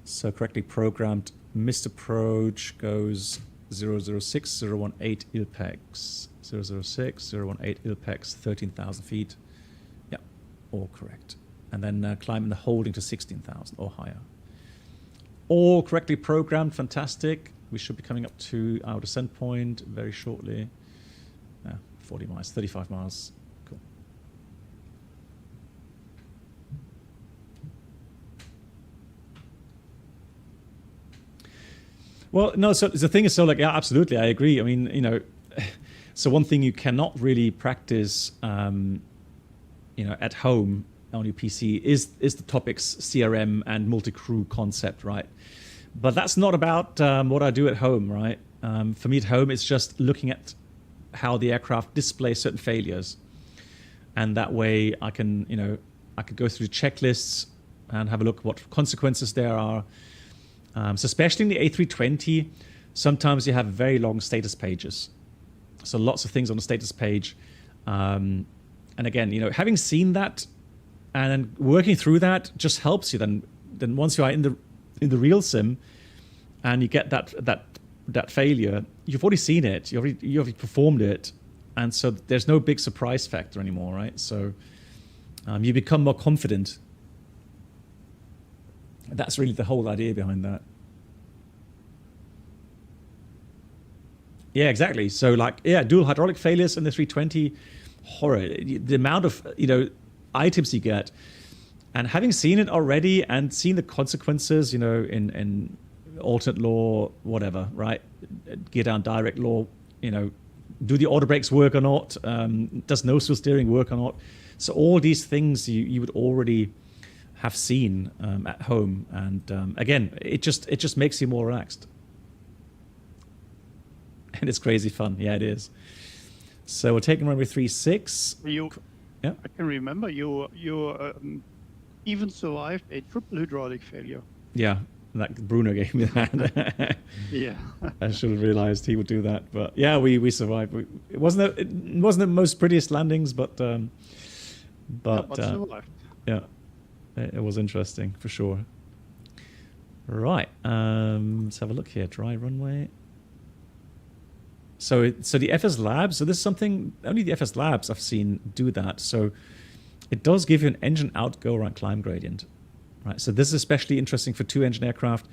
[SPEAKER 1] So correctly programmed. Missed approach goes 006, 018 ILPEX. 006, 018 ILPEX, 13,000 feet. Yeah, all correct. And then climb in the holding to 16,000 or higher. All correctly programmed, fantastic. We should be coming up to our descent point very shortly. 40 miles, 35 miles. Cool. Well, no, so the thing is, so like, yeah, absolutely, I agree. I mean, you know, so one thing you cannot really practice, you know, at home on your PC is the topics CRM and multi-crew concept, right? But that's not about what I do at home, right? For me at home, it's just looking at how the aircraft displays certain failures. And that way I can, you know, I could go through the checklists and have a look at what consequences there are. So especially in the A320, sometimes you have very long status pages. So lots of things on the status page. And again, you know, having seen that and working through that just helps you. Then once you are in the real sim and you get that failure, you've already seen it, you already performed it, and so there's no big surprise factor anymore, right? So you become more confident. That's really the whole idea behind that. Yeah, exactly. So like, yeah, dual hydraulic failures in the 320, horror. The amount of, you know, items you get, and having seen it already and seen the consequences, you know, in alternate law, whatever, right? Gear down direct law, you know, do the auto brakes work or not? Does nose-wheel steering work or not? So all these things you would already have seen at home, and again, it just makes you more relaxed, and it's crazy fun. Yeah, it is. So we're taking runway 36.
[SPEAKER 2] Yeah. I can remember you even survived a triple hydraulic failure.
[SPEAKER 1] Yeah. That Bruno gave me that.
[SPEAKER 2] Yeah,
[SPEAKER 1] I should have realized he would do that, but yeah, we survived. It wasn't the most prettiest landings, but
[SPEAKER 2] survived.
[SPEAKER 1] Yeah, it was interesting for sure. Right, let's have a look here. Dry runway. So the FSLabs. So this is something only the FSLabs I've seen do that. So it does give you an engine out go around climb gradient. Right, so this is especially interesting for two-engine aircraft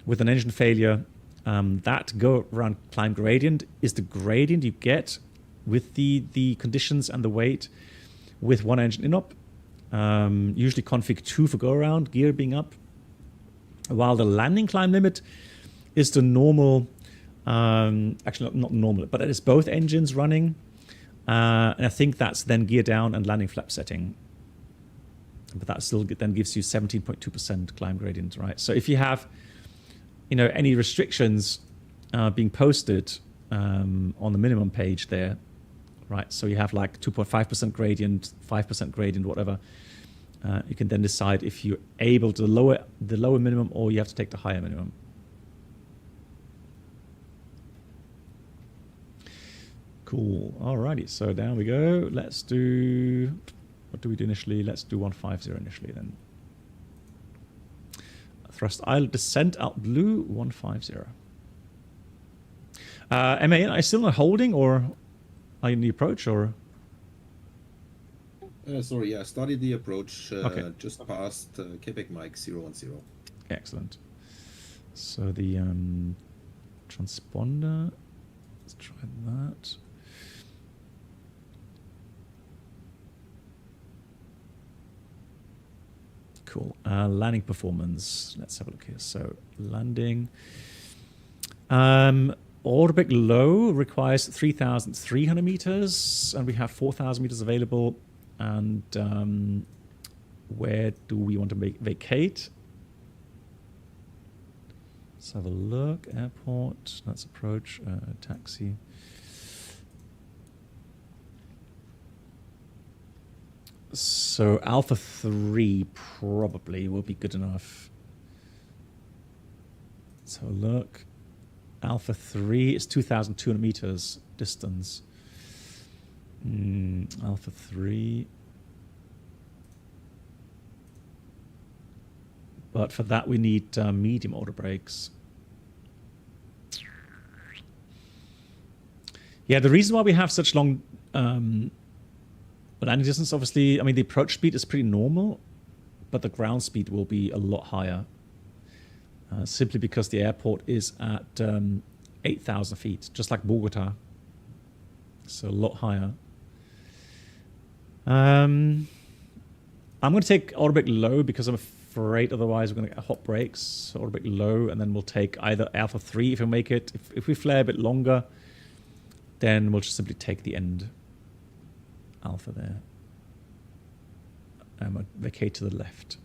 [SPEAKER 1] with an engine failure. That go-around climb gradient is the gradient you get with the conditions and the weight with one engine in up. Usually config 2 for go-around, gear being up. While the landing climb limit is the normal, actually not normal, but it is both engines running. And I think that's then gear down and landing flap setting. But that still then gives you 17.2% climb gradient, right? So if you have, you know, any restrictions being posted on the minimum page there, right? So you have like 2.5% gradient, 5% gradient, whatever. You can then decide if you're able to lower the lower minimum or you have to take the higher minimum. Cool. Alrighty. So down we go. Let's do. What do we do initially? Let's do 150 initially then. Thrust idle descent out blue 150. MAN, are you still not holding or are you in the approach or?
[SPEAKER 4] Sorry, yeah, started the approach
[SPEAKER 1] Okay.
[SPEAKER 4] just past Quebec Mike 010.
[SPEAKER 1] Excellent. So the transponder, let's try that. Cool. Landing performance. Let's have a look here. So landing. Orbic low requires 3,300 meters, and we have 4,000 meters available. And where do we want to vacate? Let's have a look. Airport. Let's approach. Taxi. So Alpha 3 probably will be good enough. Let's have a look. Alpha 3 is 2,200 meters distance. Alpha 3. But for that we need medium order brakes. Yeah, the reason why we have such long landing distance, obviously, I mean, the approach speed is pretty normal, but the ground speed will be a lot higher. Simply because the airport is at 8,000 feet, just like Bogota. So a lot higher. I'm going to take Orbic low because I'm afraid otherwise we're going to get hot brakes. So Orbic low, and then we'll take either Alpha 3 if we make it. If we flare a bit longer, then we'll just simply take the end Alpha there. And we'll vacate to the left.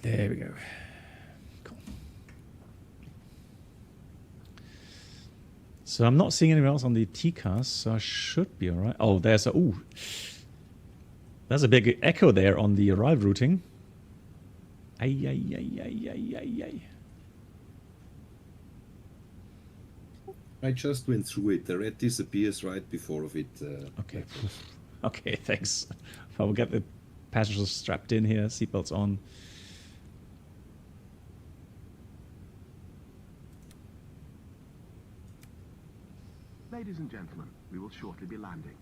[SPEAKER 1] There we go. Cool. So I'm not seeing anyone else on the TCAS, so I should be all right. Oh, there's a there's a big echo there on the arrival routing. Ay, ay, ay, ay, ay, ay, ay.
[SPEAKER 4] I just went through it. The red disappears right before of it.
[SPEAKER 1] Okay. Okay, thanks. I will get the passengers strapped in here, seatbelts on.
[SPEAKER 7] Ladies and gentlemen, we will shortly be landing.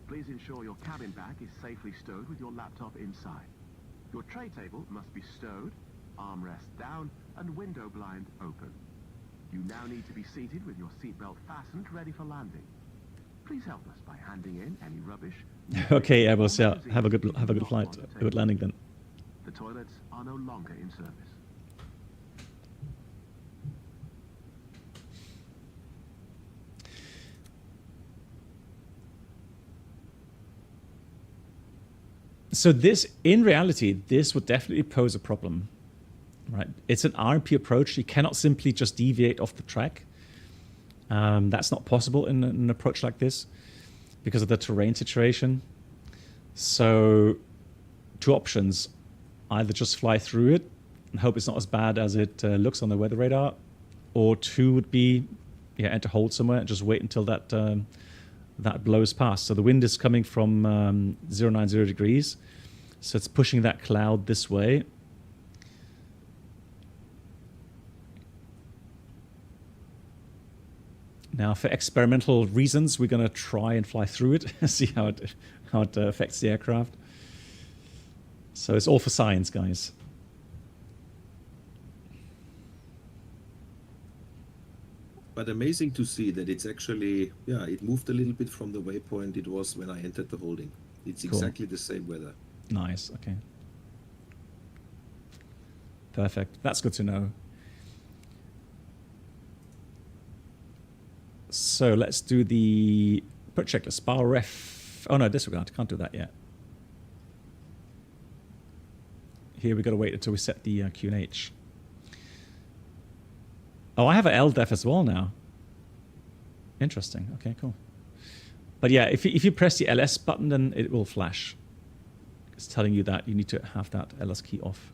[SPEAKER 7] Please ensure your cabin bag is safely stowed with your laptop inside. Your tray table must be stowed, armrest down, and window blind open. You now need to be seated with your seatbelt fastened, ready for landing. Please help us by handing in any rubbish.
[SPEAKER 1] Okay, Airbus, yeah. Have a good flight, a good landing then.
[SPEAKER 7] The toilets are no longer in service.
[SPEAKER 1] So this, in reality, this would definitely pose a problem, right? It's an RMP approach. You cannot simply just deviate off the track. That's not possible in an approach like this because of the terrain situation. So two options: either just fly through it and hope it's not as bad as it looks on the weather radar, or two would be, yeah, enter hold somewhere and just wait until that that blows past. So the wind is coming from 090 degrees, so it's pushing that cloud this way. Now, for experimental reasons, we're going to try and fly through it, see how it affects the aircraft. So it's all for science, guys.
[SPEAKER 4] But amazing to see that it's actually, yeah, it moved a little bit from the waypoint it was when I entered the holding. It's
[SPEAKER 1] Cool.
[SPEAKER 4] exactly the same weather.
[SPEAKER 1] Nice, okay. Perfect, that's good to know. So let's do the put checklist. Bar ref. Oh no, disregard. Can't do that yet. Here we got to wait until we set the QNH. Oh, I have an LDEF as well now. Interesting. Okay, cool. But yeah, if you press the LS button, then it will flash. It's telling you that you need to have that LS key off.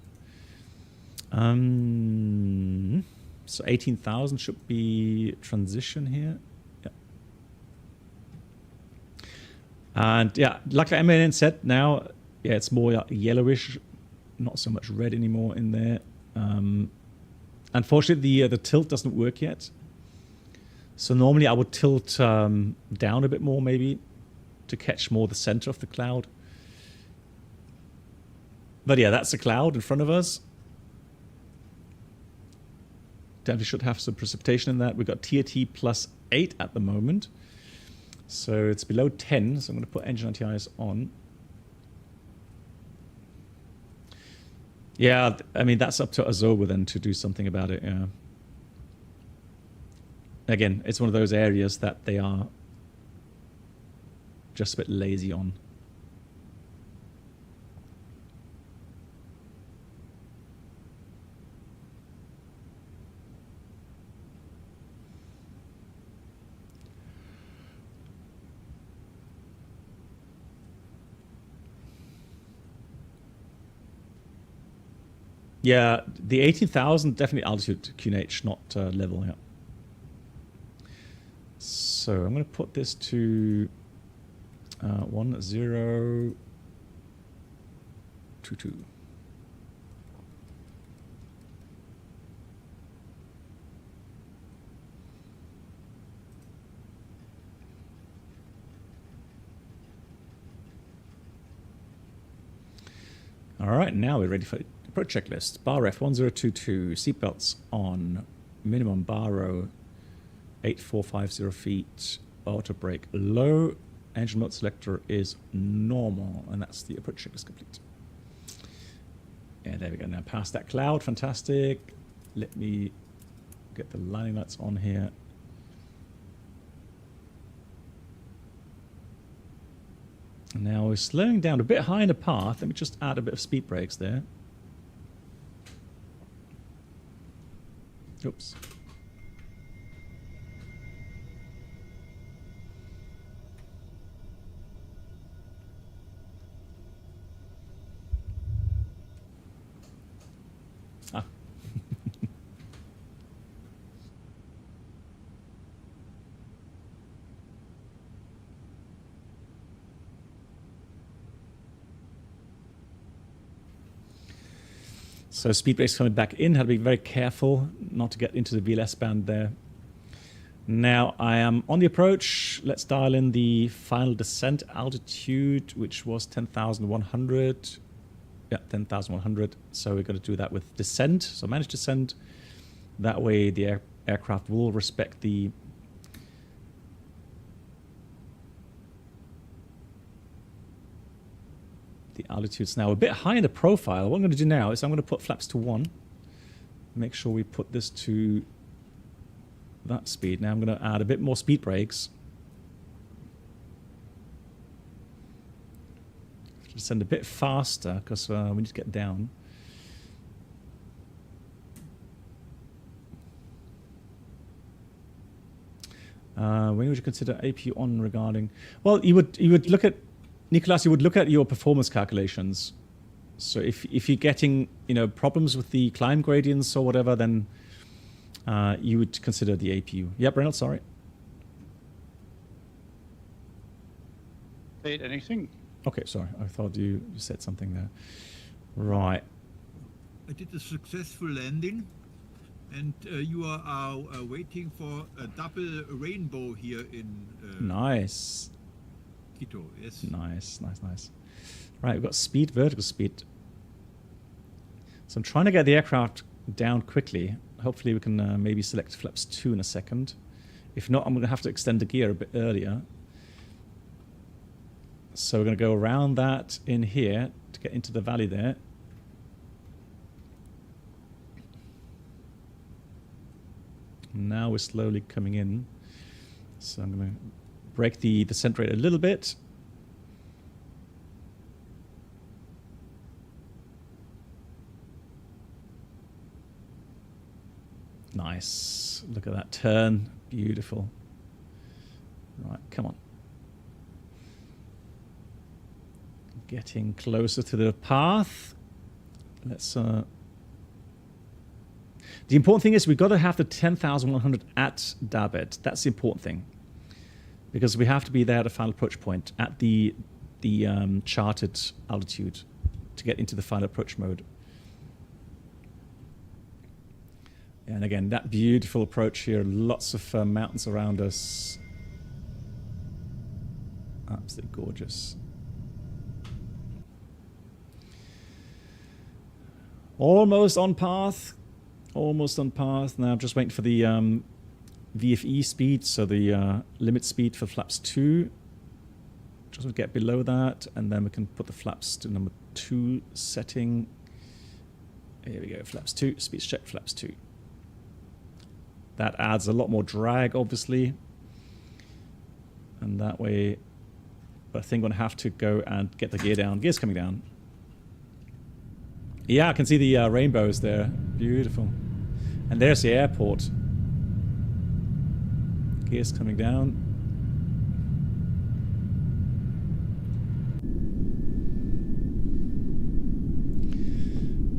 [SPEAKER 1] So 18,000 should be transition here. Yeah. And yeah, like the MAN said, now, yeah, it's more yellowish, not so much red anymore in there. Unfortunately, the tilt doesn't work yet. So normally I would tilt down a bit more, maybe, to catch more the center of the cloud. But yeah, that's a cloud in front of us. Definitely should have some precipitation in that. We've got TAT plus 8 at the moment. So it's below 10, so I'm going to put engine anti-ice on. Yeah, I mean, that's up to Azoba then to do something about it, yeah. Again, it's one of those areas that they are just a bit lazy on. Yeah, the 18,000 definitely altitude QNH, not level. Yeah. So I'm going to put this to 1022. All right, now we're ready for approach checklist. Bar ref 1022, seatbelts on, minimum bar row 8450 feet, auto brake low, engine mode selector is normal, and that's the approach checklist complete. Yeah, there we go. Now past that cloud, fantastic. Let me get the landing lights on here. Now we're slowing down a bit high in the path. Let me just add a bit of speed brakes there. Oops. Ah. So speed brakes coming back in, had to be very careful not to get into the VLS band there. Now I am on the approach. Let's dial in the final descent altitude, which was 10,100. Yeah, 10,100. So we're going to do that with descent. So manage descent. That way the aircraft will respect the altitudes. Now a bit high in the profile. What I'm going to do now is I'm going to put flaps to 1. Make sure we put this to that speed. Now I'm going to add a bit more speed brakes. Descend a bit faster because we need to get down. When would you consider APU on regarding? Well, you would look at, Nicolas, you would look at your performance calculations. So if you're getting problems with the climb gradients or whatever, then you would consider the APU. Yep, Reynolds, sorry.
[SPEAKER 2] Say anything?
[SPEAKER 1] Okay, sorry. I thought you said something there. Right.
[SPEAKER 3] I did a successful landing, and you are waiting for a double rainbow here in
[SPEAKER 1] Nice.
[SPEAKER 3] Quito. Yes.
[SPEAKER 1] Nice. Right, we've got speed, vertical speed. So I'm trying to get the aircraft down quickly. Hopefully we can maybe select flaps 2 in a second. If not, I'm going to have to extend the gear a bit earlier. So we're going to go around that in here to get into the valley there. Now we're slowly coming in. So I'm going to break the descent rate a little bit. Nice. Look at that turn. Beautiful. Right, come on. Getting closer to the path. Let's the important thing is we've got to have the 10,100 at Dabed. That's the important thing, because we have to be there at the final approach point at the charted altitude to get into the final approach mode. And again, that beautiful approach here. Lots of mountains around us. Absolutely gorgeous. Almost on path. Almost on path. Now I'm just waiting for the VFE speed, so the limit speed for flaps 2. Just get below that, and then we can put the flaps to number 2 setting. Here we go, flaps 2, speed check, flaps 2. That adds a lot more drag, obviously. And that way, I think I'm going to have to go and get the gear down. Gear's coming down. Yeah, I can see the rainbows there. Beautiful. And there's the airport. Gear's coming down.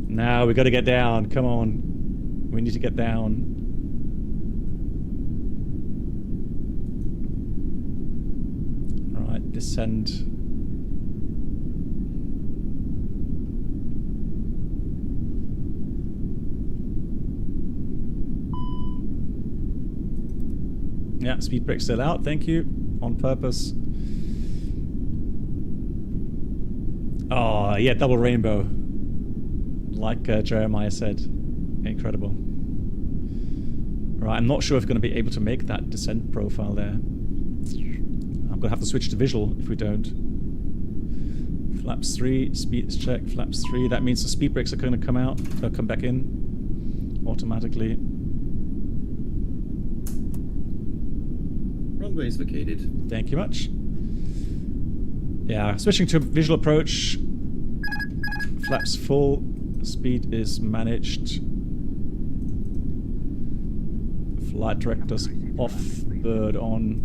[SPEAKER 1] Now we got to get down. Come on. We need to get down. Right, descend. Yeah, speed brake still out. Thank you. On purpose. Oh, yeah, double rainbow. Like Jeremiah said. Incredible. Right, I'm not sure if we're going to be able to make that descent profile there. I'm going to have to switch to visual if we don't. Flaps 3, speed is checked. Flaps 3. That means the speed brakes are going to come out. They'll come back in automatically.
[SPEAKER 4] Runway is vacated.
[SPEAKER 1] Thank you much. Yeah, switching to visual approach. Flaps full. Speed is managed. Flight directors off, bird on.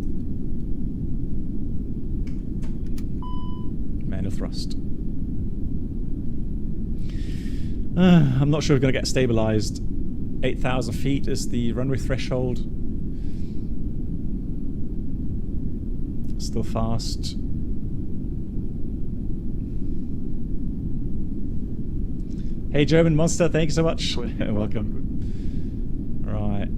[SPEAKER 1] Manual thrust. I'm not sure we're going to get stabilized. 8,000 feet is the runway threshold. Still fast. Hey, German Monster, thank you so much. Welcome. Right.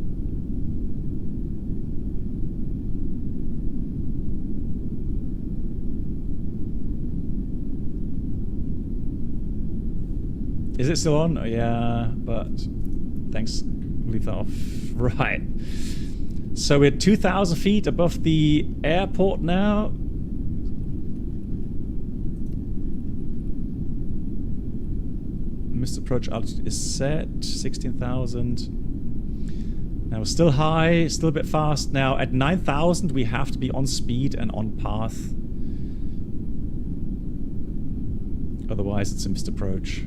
[SPEAKER 1] Is it still on? Oh, yeah, but thanks. Leave that off. Right. So we're 2,000 feet above the airport now. Missed approach altitude is set, 16,000. Now we're still high, still a bit fast. Now at 9,000 we have to be on speed and on path. Otherwise it's a missed approach.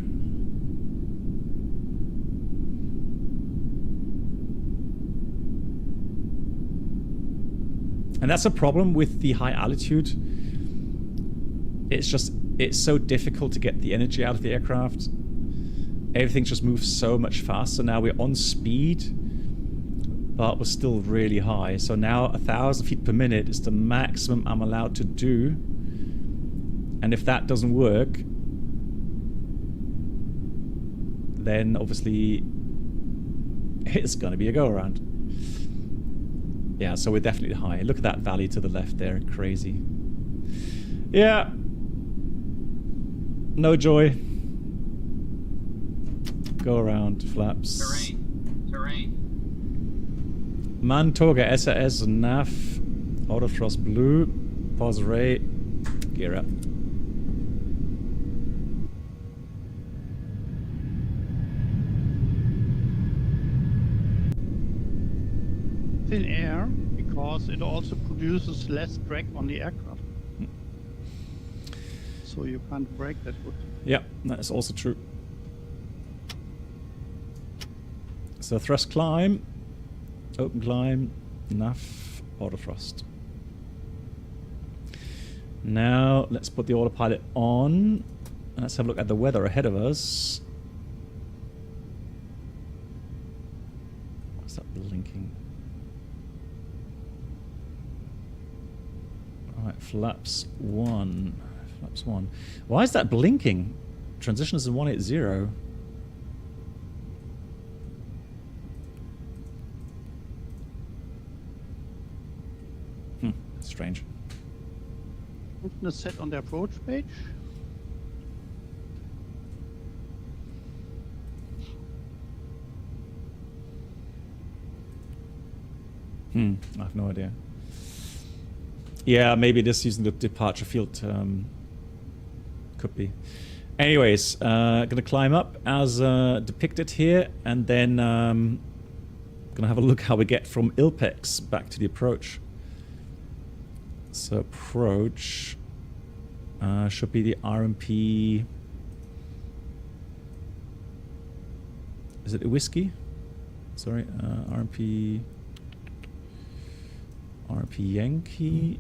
[SPEAKER 1] And that's a problem with the high altitude. It's so difficult to get the energy out of the aircraft. Everything just moves so much faster. Now we're on speed, but we're still really high. So now 1,000 feet per minute is the maximum I'm allowed to do. And if that doesn't work, then obviously it's gonna be a go-around. Yeah, so we're definitely high. Look at that valley to the left there, crazy. Yeah. No joy. Go around, flaps.
[SPEAKER 8] Terrain.
[SPEAKER 1] Mantoga, SAS, nav, autothrust blue, pause array, gear up.
[SPEAKER 2] Thin air, because it also produces less drag on the aircraft. So you can't brake that good.
[SPEAKER 1] Yeah, that's also true. So thrust climb, open climb, nav, autothrust. Now let's put the autopilot on. Let's have a look at the weather ahead of us. What's that blinking? Alright, flaps 1. Flaps 1. Why is that blinking? Transition is in 180. Strange.
[SPEAKER 2] Something is set on the approach page.
[SPEAKER 1] I have no idea. Yeah, maybe it is using the departure field. Could be. Anyways, gonna climb up as depicted here, and then gonna have a look how we get from Ilpex back to the approach. So approach should be the RMP. Is it a whiskey? Sorry, RMP Yankee.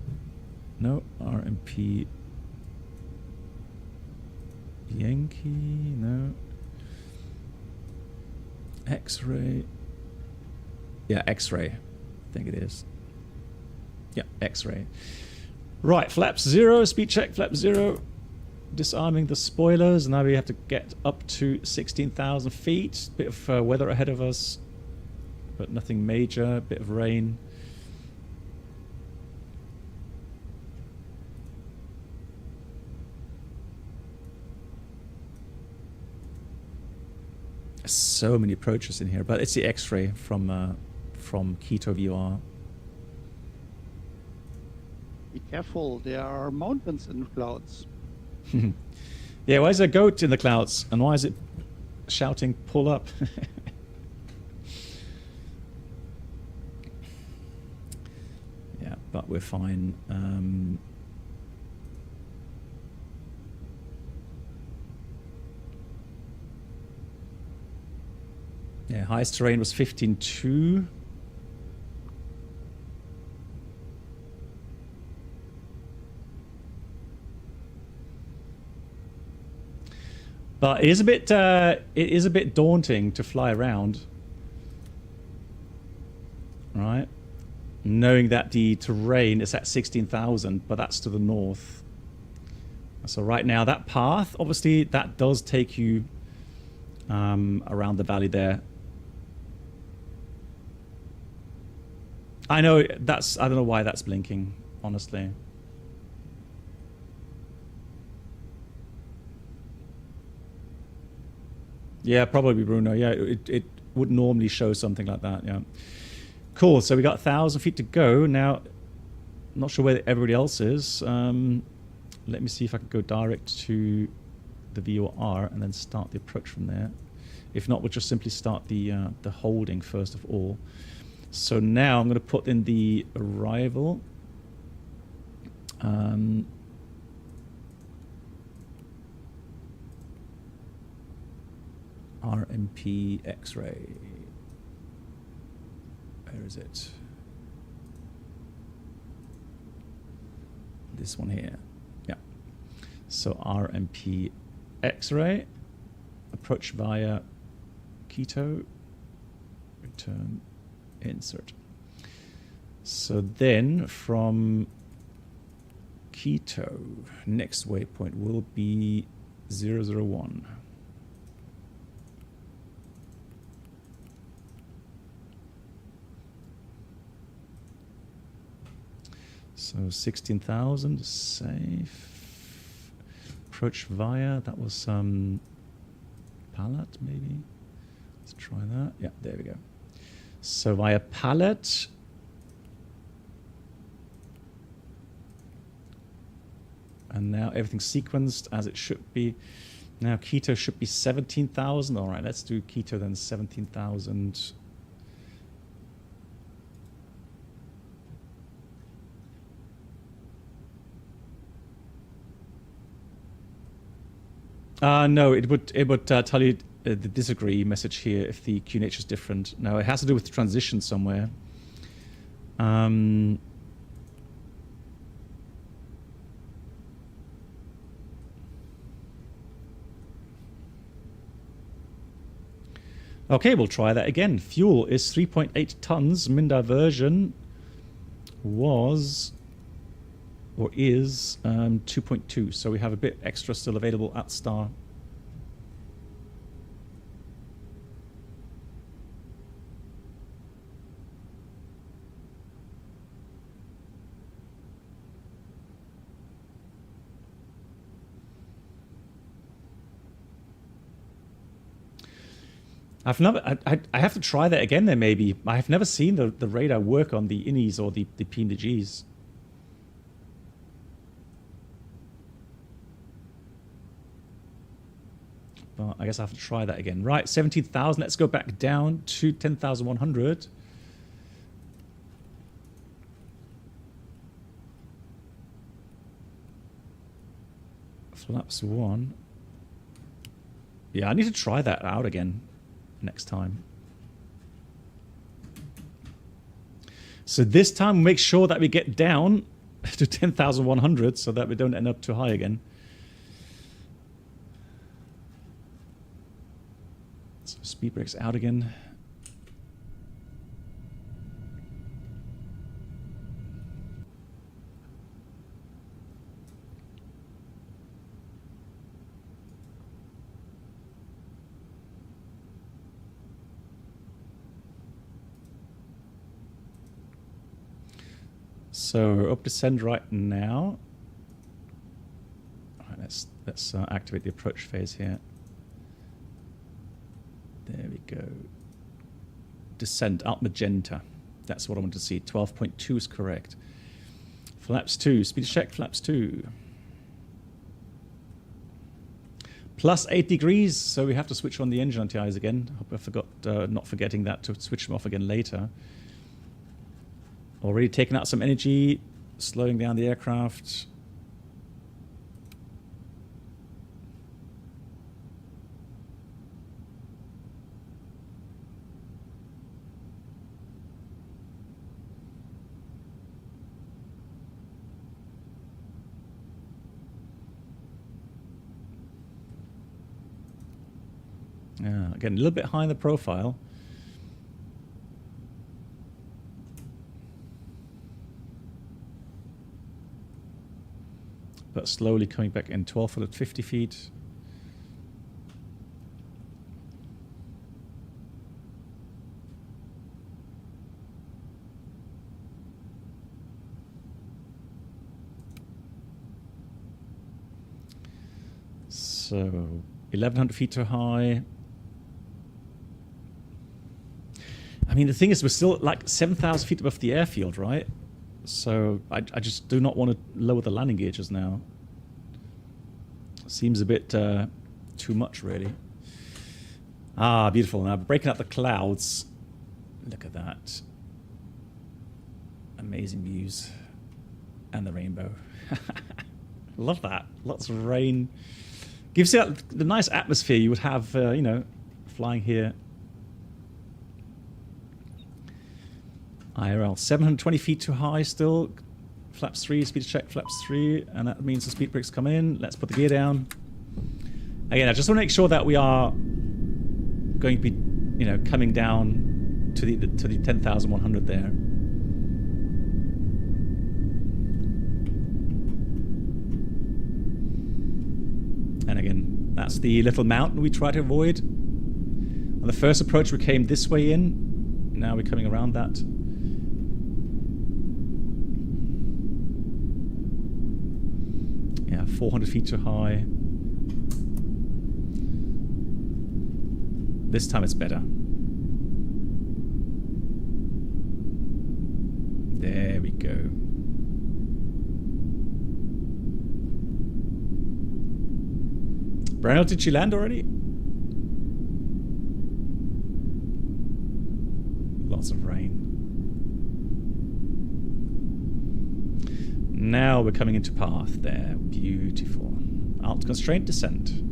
[SPEAKER 1] No, RMP Yankee. No. X-ray. Yeah, X-ray. I think it is. Yeah, X-ray. Right, flaps 0, speed check, flap 0. Disarming the spoilers. Now we have to get up to 16,000 feet. Bit of weather ahead of us, but nothing major. Bit of rain. So many approaches in here, but it's the X-ray from Quito VR.
[SPEAKER 2] Be careful, there are mountains in the clouds.
[SPEAKER 1] Yeah, why is there a goat in the clouds? And why is it shouting, pull up? Yeah, but we're fine. Yeah, highest terrain was 15.2. But it is a bit daunting to fly around, right? Knowing that the terrain is at 16,000, but that's to the north. So right now, that path, obviously, that does take you around the valley there. I know I don't know why that's blinking, honestly. Yeah, probably Bruno. Yeah, it would normally show something like that. Yeah. Cool. So we got 1,000 feet to go. Now, not sure where everybody else is. Let me see if I can go direct to the VOR and then start the approach from there. If not, we'll just simply start the holding first of all. So now I'm going to put in the arrival. RMP X-ray. Where is it? This one here. Yeah. So RMP X-ray. Approach via Quito. Return. Insert. So then from Quito, next waypoint will be 001. So 16,000 safe. Approach via, that was some pallet maybe. Let's try that. Yeah, there we go. So via pallet. And now everything's sequenced as it should be. Now Quito should be 17,000. All right, let's do Quito then 17,000. No, it would tell you the disagree message here if the QNH is different. No, it has to do with the transition somewhere. Okay, we'll try that again. Fuel is 3.8 tons. Min diversion was or is 2.2. So we have a bit extra still available at star. I've never. I have to try that again. There maybe I have never seen the radar work on the innies or the P and the Gs. But I guess I have to try that again. Right, 17,000. Let's go back down to 10,100. Flaps 1. Yeah, I need to try that out again next time. So this time, make sure that we get down to 10,100 so that we don't end up too high again. So speed brakes out again. So we're up descend right now. All right, let's activate the approach phase here. There we go. Descent, alt magenta. That's what I want to see. 12.2 is correct. Flaps 2, speed check, flaps 2. Plus 8 degrees, so we have to switch on the engine anti-ice again. Hope I forgot, not forgetting that to switch them off again later. Already taking out some energy, slowing down the aircraft. Yeah, again, a little bit high in the profile. But slowly coming back in. 1,250 feet. So 1,100 feet too high. I mean, the thing is, we're still like 7,000 feet above the airfield, right? So I just do not want to lower the landing gauges now. Seems a bit too much, really. Ah, beautiful. Now breaking up the clouds. Look at that. Amazing views. And the rainbow. Love that. Lots of rain. Gives you the nice atmosphere you would have, you know, flying here. IRL, 720 feet too high still. Flaps 3, speed check, flaps 3, and that means the speed brakes come in. Let's put the gear down. Again, I just want to make sure that we are going to be, you know, coming down to the 10,100 there. And again, that's the little mountain we try to avoid. On the first approach, we came this way in. Now we're coming around that. Yeah, 400 feet too high. This time it's better. There we go. Brano, did you land already? Lots of rain. Now we're coming into path there. Beautiful. Alt constraint descent.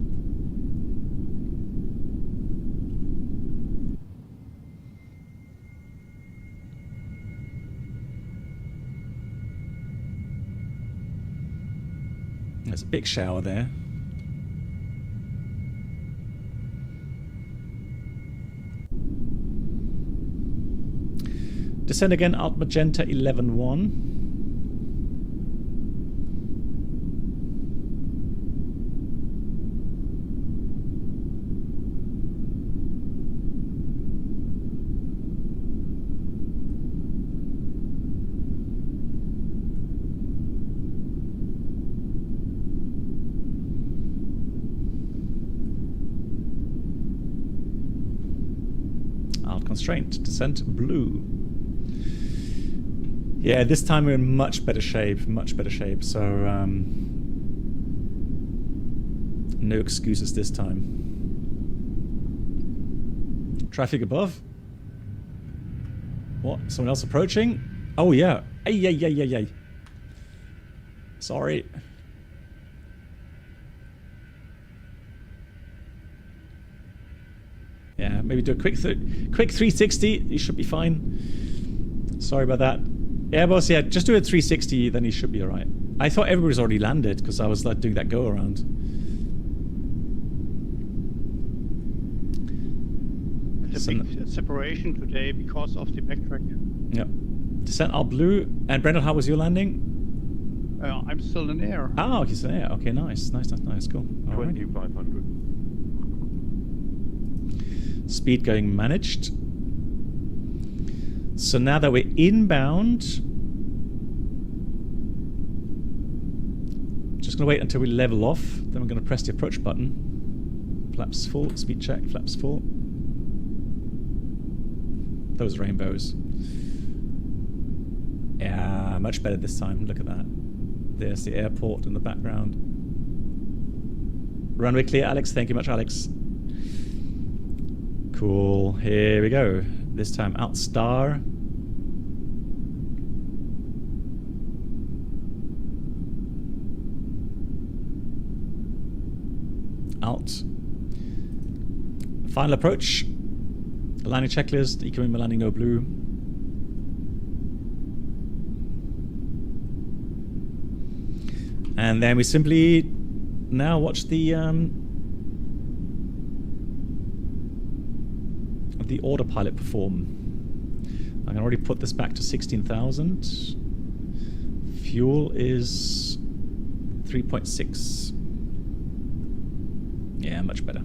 [SPEAKER 1] There's a big shower there. Descend again, alt magenta 11.1. Cloud constraint. Descent blue. Yeah, this time we're in much better shape. Much better shape. So no excuses this time. Traffic above. What? Someone else approaching? Oh yeah. Ay, ay, ay, ay, ay. Sorry. Yeah, maybe do a quick 360. You should be fine. Sorry about that. Airbus, yeah, just do a 360, then you should be alright. I thought everybody's already landed because I was like doing that go around.
[SPEAKER 2] It's a big separation today because of the backtrack.
[SPEAKER 1] Yep. Descent all blue. And Brendan, how was your landing?
[SPEAKER 2] I'm still in air.
[SPEAKER 1] Oh, he's in air. Okay, nice. Nice, cool. Alrighty.
[SPEAKER 7] 2500.
[SPEAKER 1] Speed going managed. So now that we're inbound, just gonna wait until we level off. Then we're gonna press the approach button. Flaps full. Speed check. Flaps full. Those rainbows. Yeah, much better this time. Look at that. There's the airport in the background. Runway clear, Alex. Thank you much, Alex. Cool. Here we go. This time out star. Out. Final approach. Landing checklist. EQM landing no blue. And then we simply now watch the autopilot perform. I can already put this back to 16,000. Fuel is 3.6. Yeah, much better.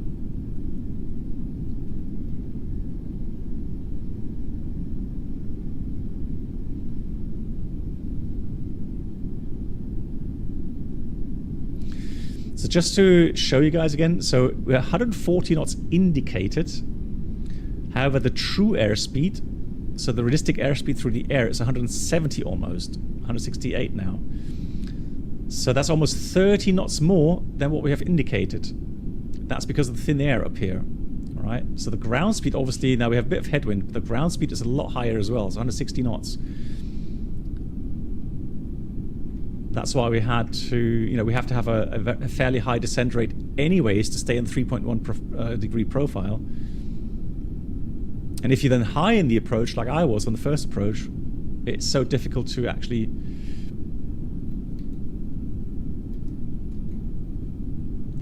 [SPEAKER 1] So just to show you guys again, so we're 140 knots indicated. However, the true airspeed, so the realistic airspeed through the air is 170 almost, 168 now. So that's almost 30 knots more than what we have indicated. That's because of the thin air up here. All right. So the ground speed, obviously, now we have a bit of headwind, but the ground speed is a lot higher as well. It's 160 knots. That's why we had to, you know, we have to have a fairly high descent rate anyways to stay in the 3.1 degree profile. And if you're then high in the approach, like I was on the first approach, it's so difficult to actually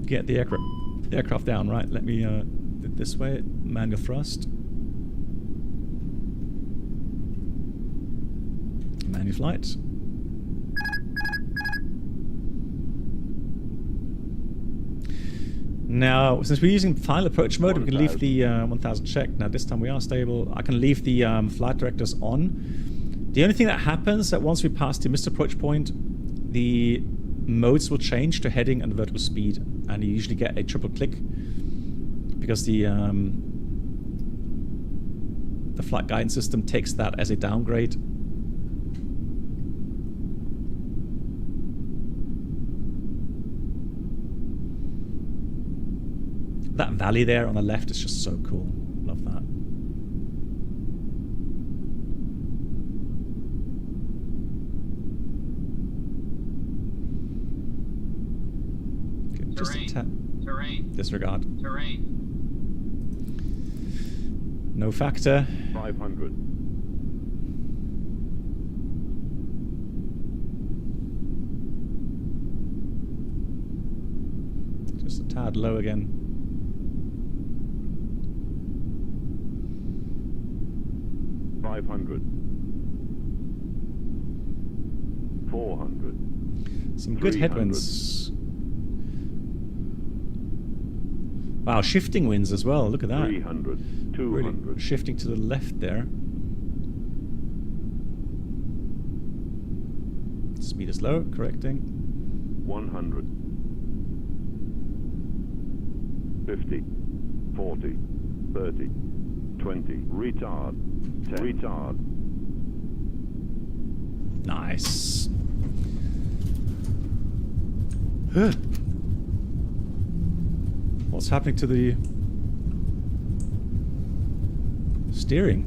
[SPEAKER 1] get the aircraft down. Right, let me do it this way, manual thrust. Manual flight. Now, since we're using final approach mode, we can leave the 1000 check. Now, this time we are stable. I can leave the flight directors on. The only thing that happens that once we pass the missed approach point, the modes will change to heading and vertical speed, and you usually get a triple click because the flight guidance system takes that as a downgrade. That valley there on the left is just so cool. Love that. Okay, just a
[SPEAKER 8] terrain.
[SPEAKER 1] Disregard.
[SPEAKER 8] Terrain.
[SPEAKER 1] No factor.
[SPEAKER 7] 500.
[SPEAKER 1] Just a tad low again.
[SPEAKER 7] 500. 400.
[SPEAKER 1] Some good
[SPEAKER 7] 300.
[SPEAKER 1] headwinds. Wow, shifting winds as well. Look at that.
[SPEAKER 7] 300. 200.
[SPEAKER 1] Really shifting to the left there. Speed is low, correcting.
[SPEAKER 7] 100. 50. 40. 30.
[SPEAKER 8] 20. Retard. 10. Retard.
[SPEAKER 1] Nice. What's happening to the steering?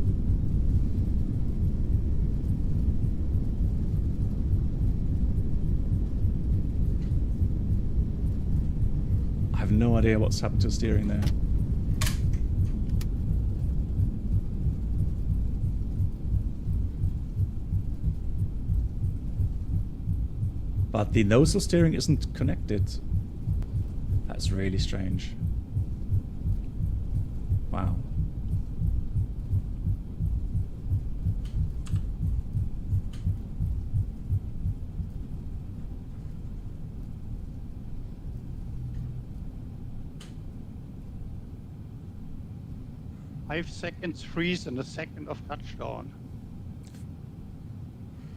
[SPEAKER 1] I have no idea what's happened to the steering there. But the nozzle steering isn't connected. That's really strange. Wow.
[SPEAKER 2] Five seconds freeze and a second of touchdown.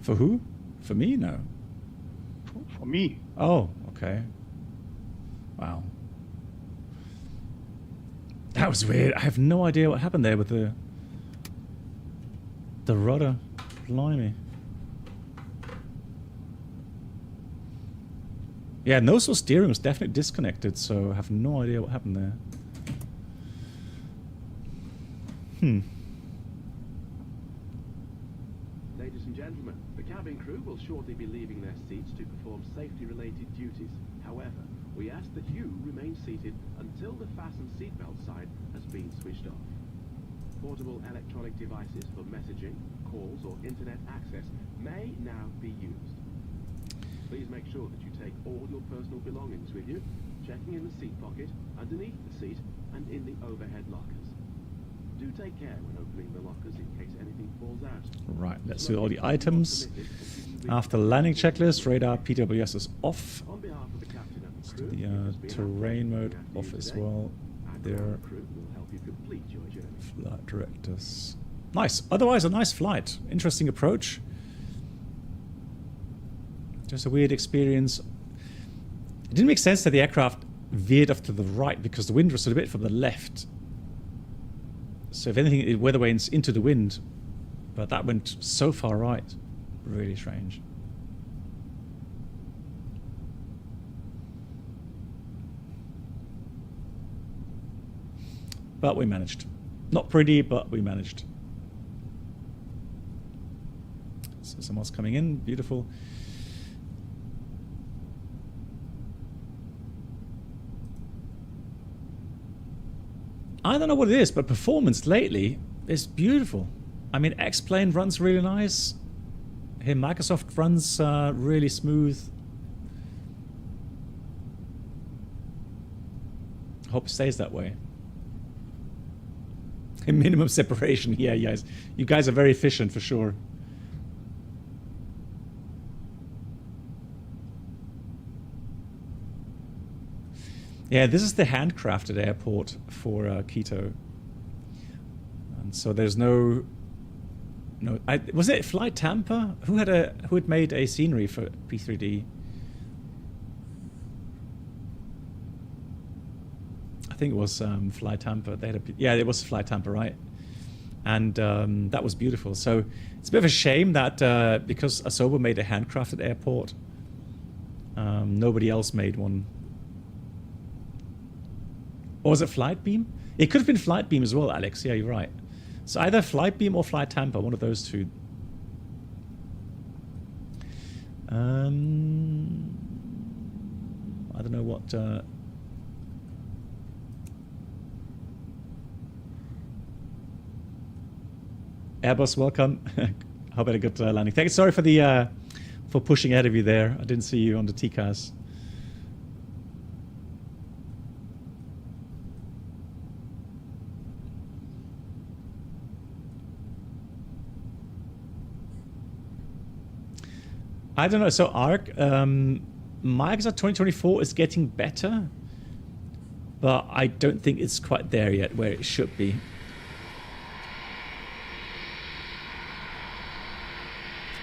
[SPEAKER 1] For who? For me? No.
[SPEAKER 2] For me.
[SPEAKER 1] Oh, okay. Wow. That was weird. I have no idea what happened there with the rudder. Blimey. Yeah, nozzle steering was definitely disconnected, so I have no idea what happened there.
[SPEAKER 7] Ladies and gentlemen, the cabin crew will shortly be leaving their seats to perform safety-related duties. However, we ask that you remain seated until the fasten seatbelt sign has been switched off. Portable electronic devices for messaging, calls, or internet access may now be used. Please make sure that you take all your personal belongings with you, checking in the seat pocket, underneath the seat, and in the overhead lockers. Do take care when opening the lockers in case anything falls out.
[SPEAKER 1] Right, let's see all the items. After landing checklist, radar PWS is off.
[SPEAKER 7] On behalf of the captain and the crew,
[SPEAKER 1] The
[SPEAKER 7] it has been
[SPEAKER 1] terrain
[SPEAKER 7] our
[SPEAKER 1] mode
[SPEAKER 7] pleasure to
[SPEAKER 1] off as
[SPEAKER 7] today.
[SPEAKER 1] well.
[SPEAKER 7] Our
[SPEAKER 1] There,
[SPEAKER 7] ground crew will help you complete your journey.
[SPEAKER 1] flight directors. Nice. Otherwise, a nice flight. Interesting approach. Just a weird experience. It didn't make sense that the aircraft veered off to the right because the wind was a bit from the left. So if anything, it weather wanes into the wind, but that went so far right. Really strange. But we managed. Not pretty, but we managed. So someone's coming in. Beautiful. I don't know what it is, but performance lately is beautiful. I mean, X-Plane runs really nice. Here, Microsoft runs really smooth. Hope it stays that way. Minimum separation. Yeah, yes. You guys are very efficient for sure. Yeah, this is the handcrafted airport for Quito, and so there's no. Was it Flight Tampa who had made a scenery for P3D? I think it was Flight Tampa. They had yeah, it was Flight Tampa, right? And that was beautiful. So it's a bit of a shame that because Asobo made a handcrafted airport, nobody else made one. Or was it Flightbeam? It could have been Flightbeam as well, Alex. Yeah, you're right. So either Flightbeam or Flight Tampa, one of those two. I don't know what... Airbus, welcome. Hope I had a good landing. Thanks. Sorry for the for pushing ahead of you there. I didn't see you on the TCAS. I don't know. So ARC, Microsoft 2024 is getting better, but I don't think it's quite there yet where it should be.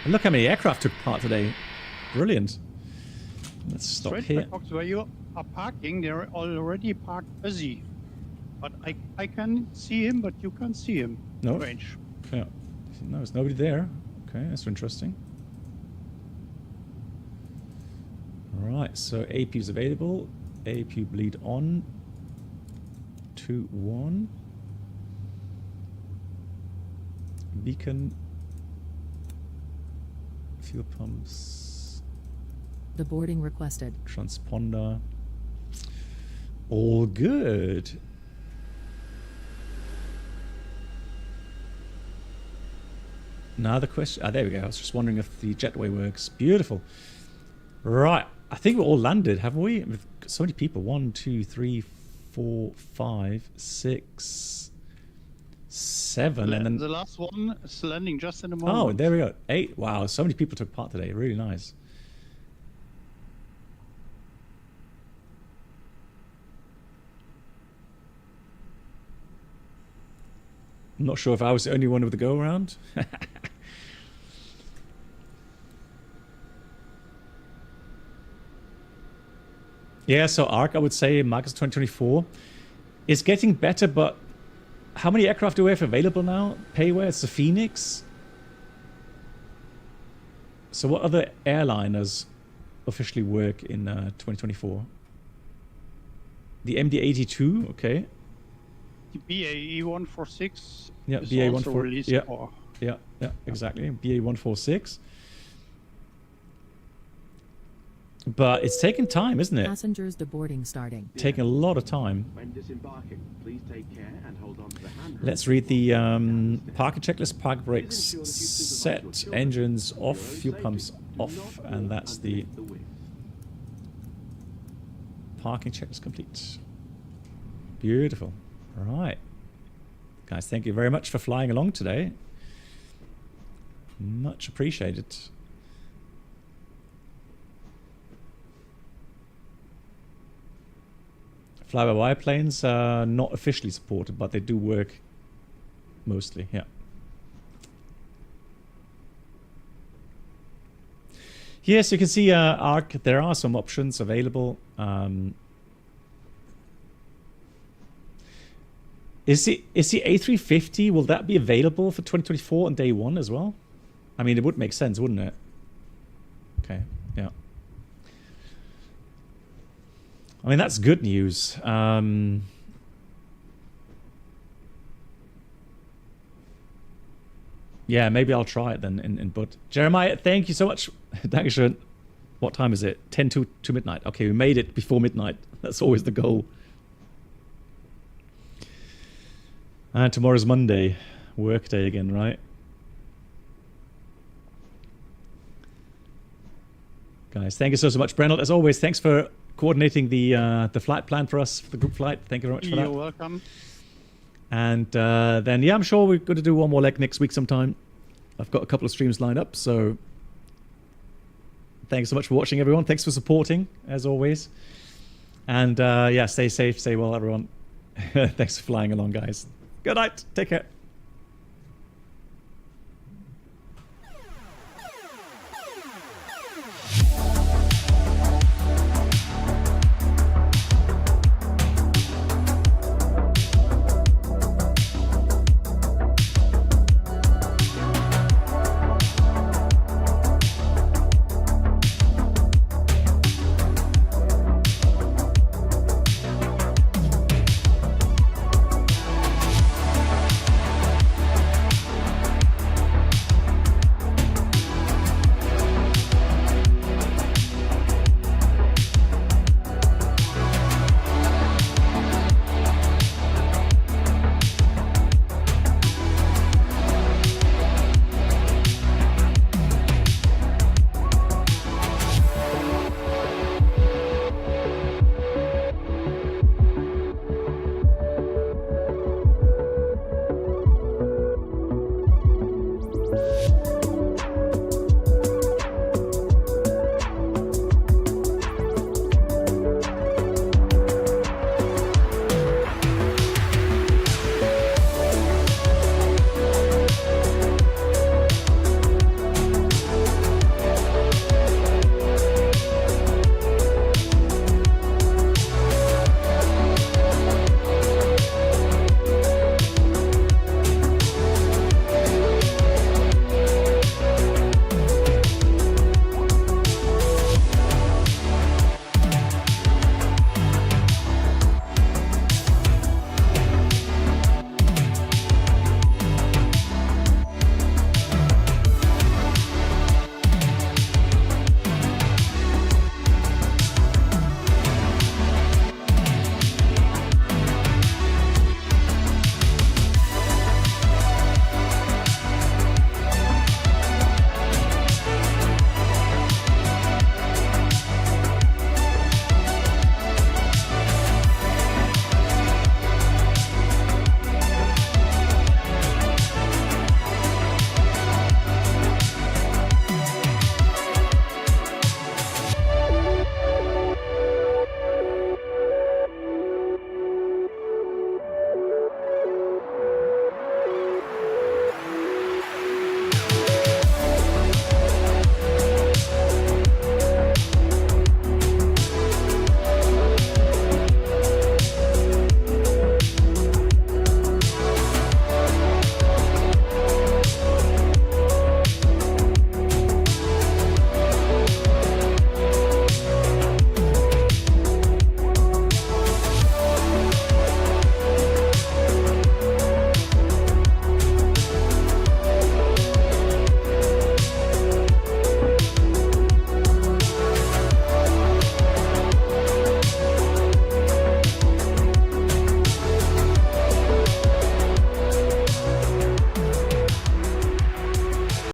[SPEAKER 1] And look how many aircraft took part today. Brilliant. Let's stop
[SPEAKER 2] Straight
[SPEAKER 1] here.
[SPEAKER 2] Box where you are parking, they're already parked busy. But I can see him, but you can't see him.
[SPEAKER 1] No.
[SPEAKER 2] Strange.
[SPEAKER 1] Yeah. No, there's nobody there. Okay, that's interesting. Right, so AP is available. AP bleed on. 2-1. Beacon. Fuel pumps.
[SPEAKER 9] The boarding requested.
[SPEAKER 1] Transponder. All good. Now the question... Ah, there we go. I was just wondering if the jetway works. Beautiful. Right. I think we're all landed, haven't we? We've got so many people. 1, 2, 3, 4, 5, 6, 7. And then...
[SPEAKER 2] The last one is landing just in a moment.
[SPEAKER 1] Oh, there we go. 8. Wow, so many people took part today. Really nice. I'm not sure if I was the only one with the go around. Yeah, so ARC, I would say, Marcus 2024 is getting better, but how many aircraft do we have available now? Payware, it's the Phoenix. So what other airliners officially work in 2024? The MD-82, okay.
[SPEAKER 2] The BAE 146
[SPEAKER 1] Yeah,
[SPEAKER 2] is
[SPEAKER 1] BA
[SPEAKER 2] also
[SPEAKER 1] 14.
[SPEAKER 2] released
[SPEAKER 1] Yeah,
[SPEAKER 2] for.
[SPEAKER 1] yeah, exactly. BA 146. But it's taking time, isn't it?
[SPEAKER 9] Passengers deboarding starting.
[SPEAKER 1] Taking a lot of time.
[SPEAKER 7] When disembarking, please take care and hold on to the handrail.
[SPEAKER 1] Let's read the parking checklist. Park brakes set, engines off, fuel pumps off, and that's the parking checklist complete. Beautiful. All right. Guys, thank you very much for flying along today. Much appreciated. Fly-by-wire planes are not officially supported, but they do work mostly, yeah. Yes, you can see ARC, there are some options available. Is the A350, will that be available for 2024 on day one as well? I mean, it would make sense, wouldn't it? Okay, yeah. I mean, that's good news. Yeah, maybe I'll try it then in Bud. Jeremiah, thank you so much. Dankeschön. What time is it? 10 to midnight. Okay, we made it before midnight. That's always the goal. And tomorrow's Monday. Work day again, right? Guys, thank you so much. Brennell, as always, thanks for coordinating the flight plan for us for the group flight. Thank you very much for that.
[SPEAKER 2] You're welcome.
[SPEAKER 1] And then, yeah, I'm sure we're going to do one more leg next week sometime. I've got a couple of streams lined up, so thanks so much for watching, everyone. Thanks for supporting, as always. And yeah, stay safe, stay well, everyone. Thanks for flying along, guys. Good night. Take care.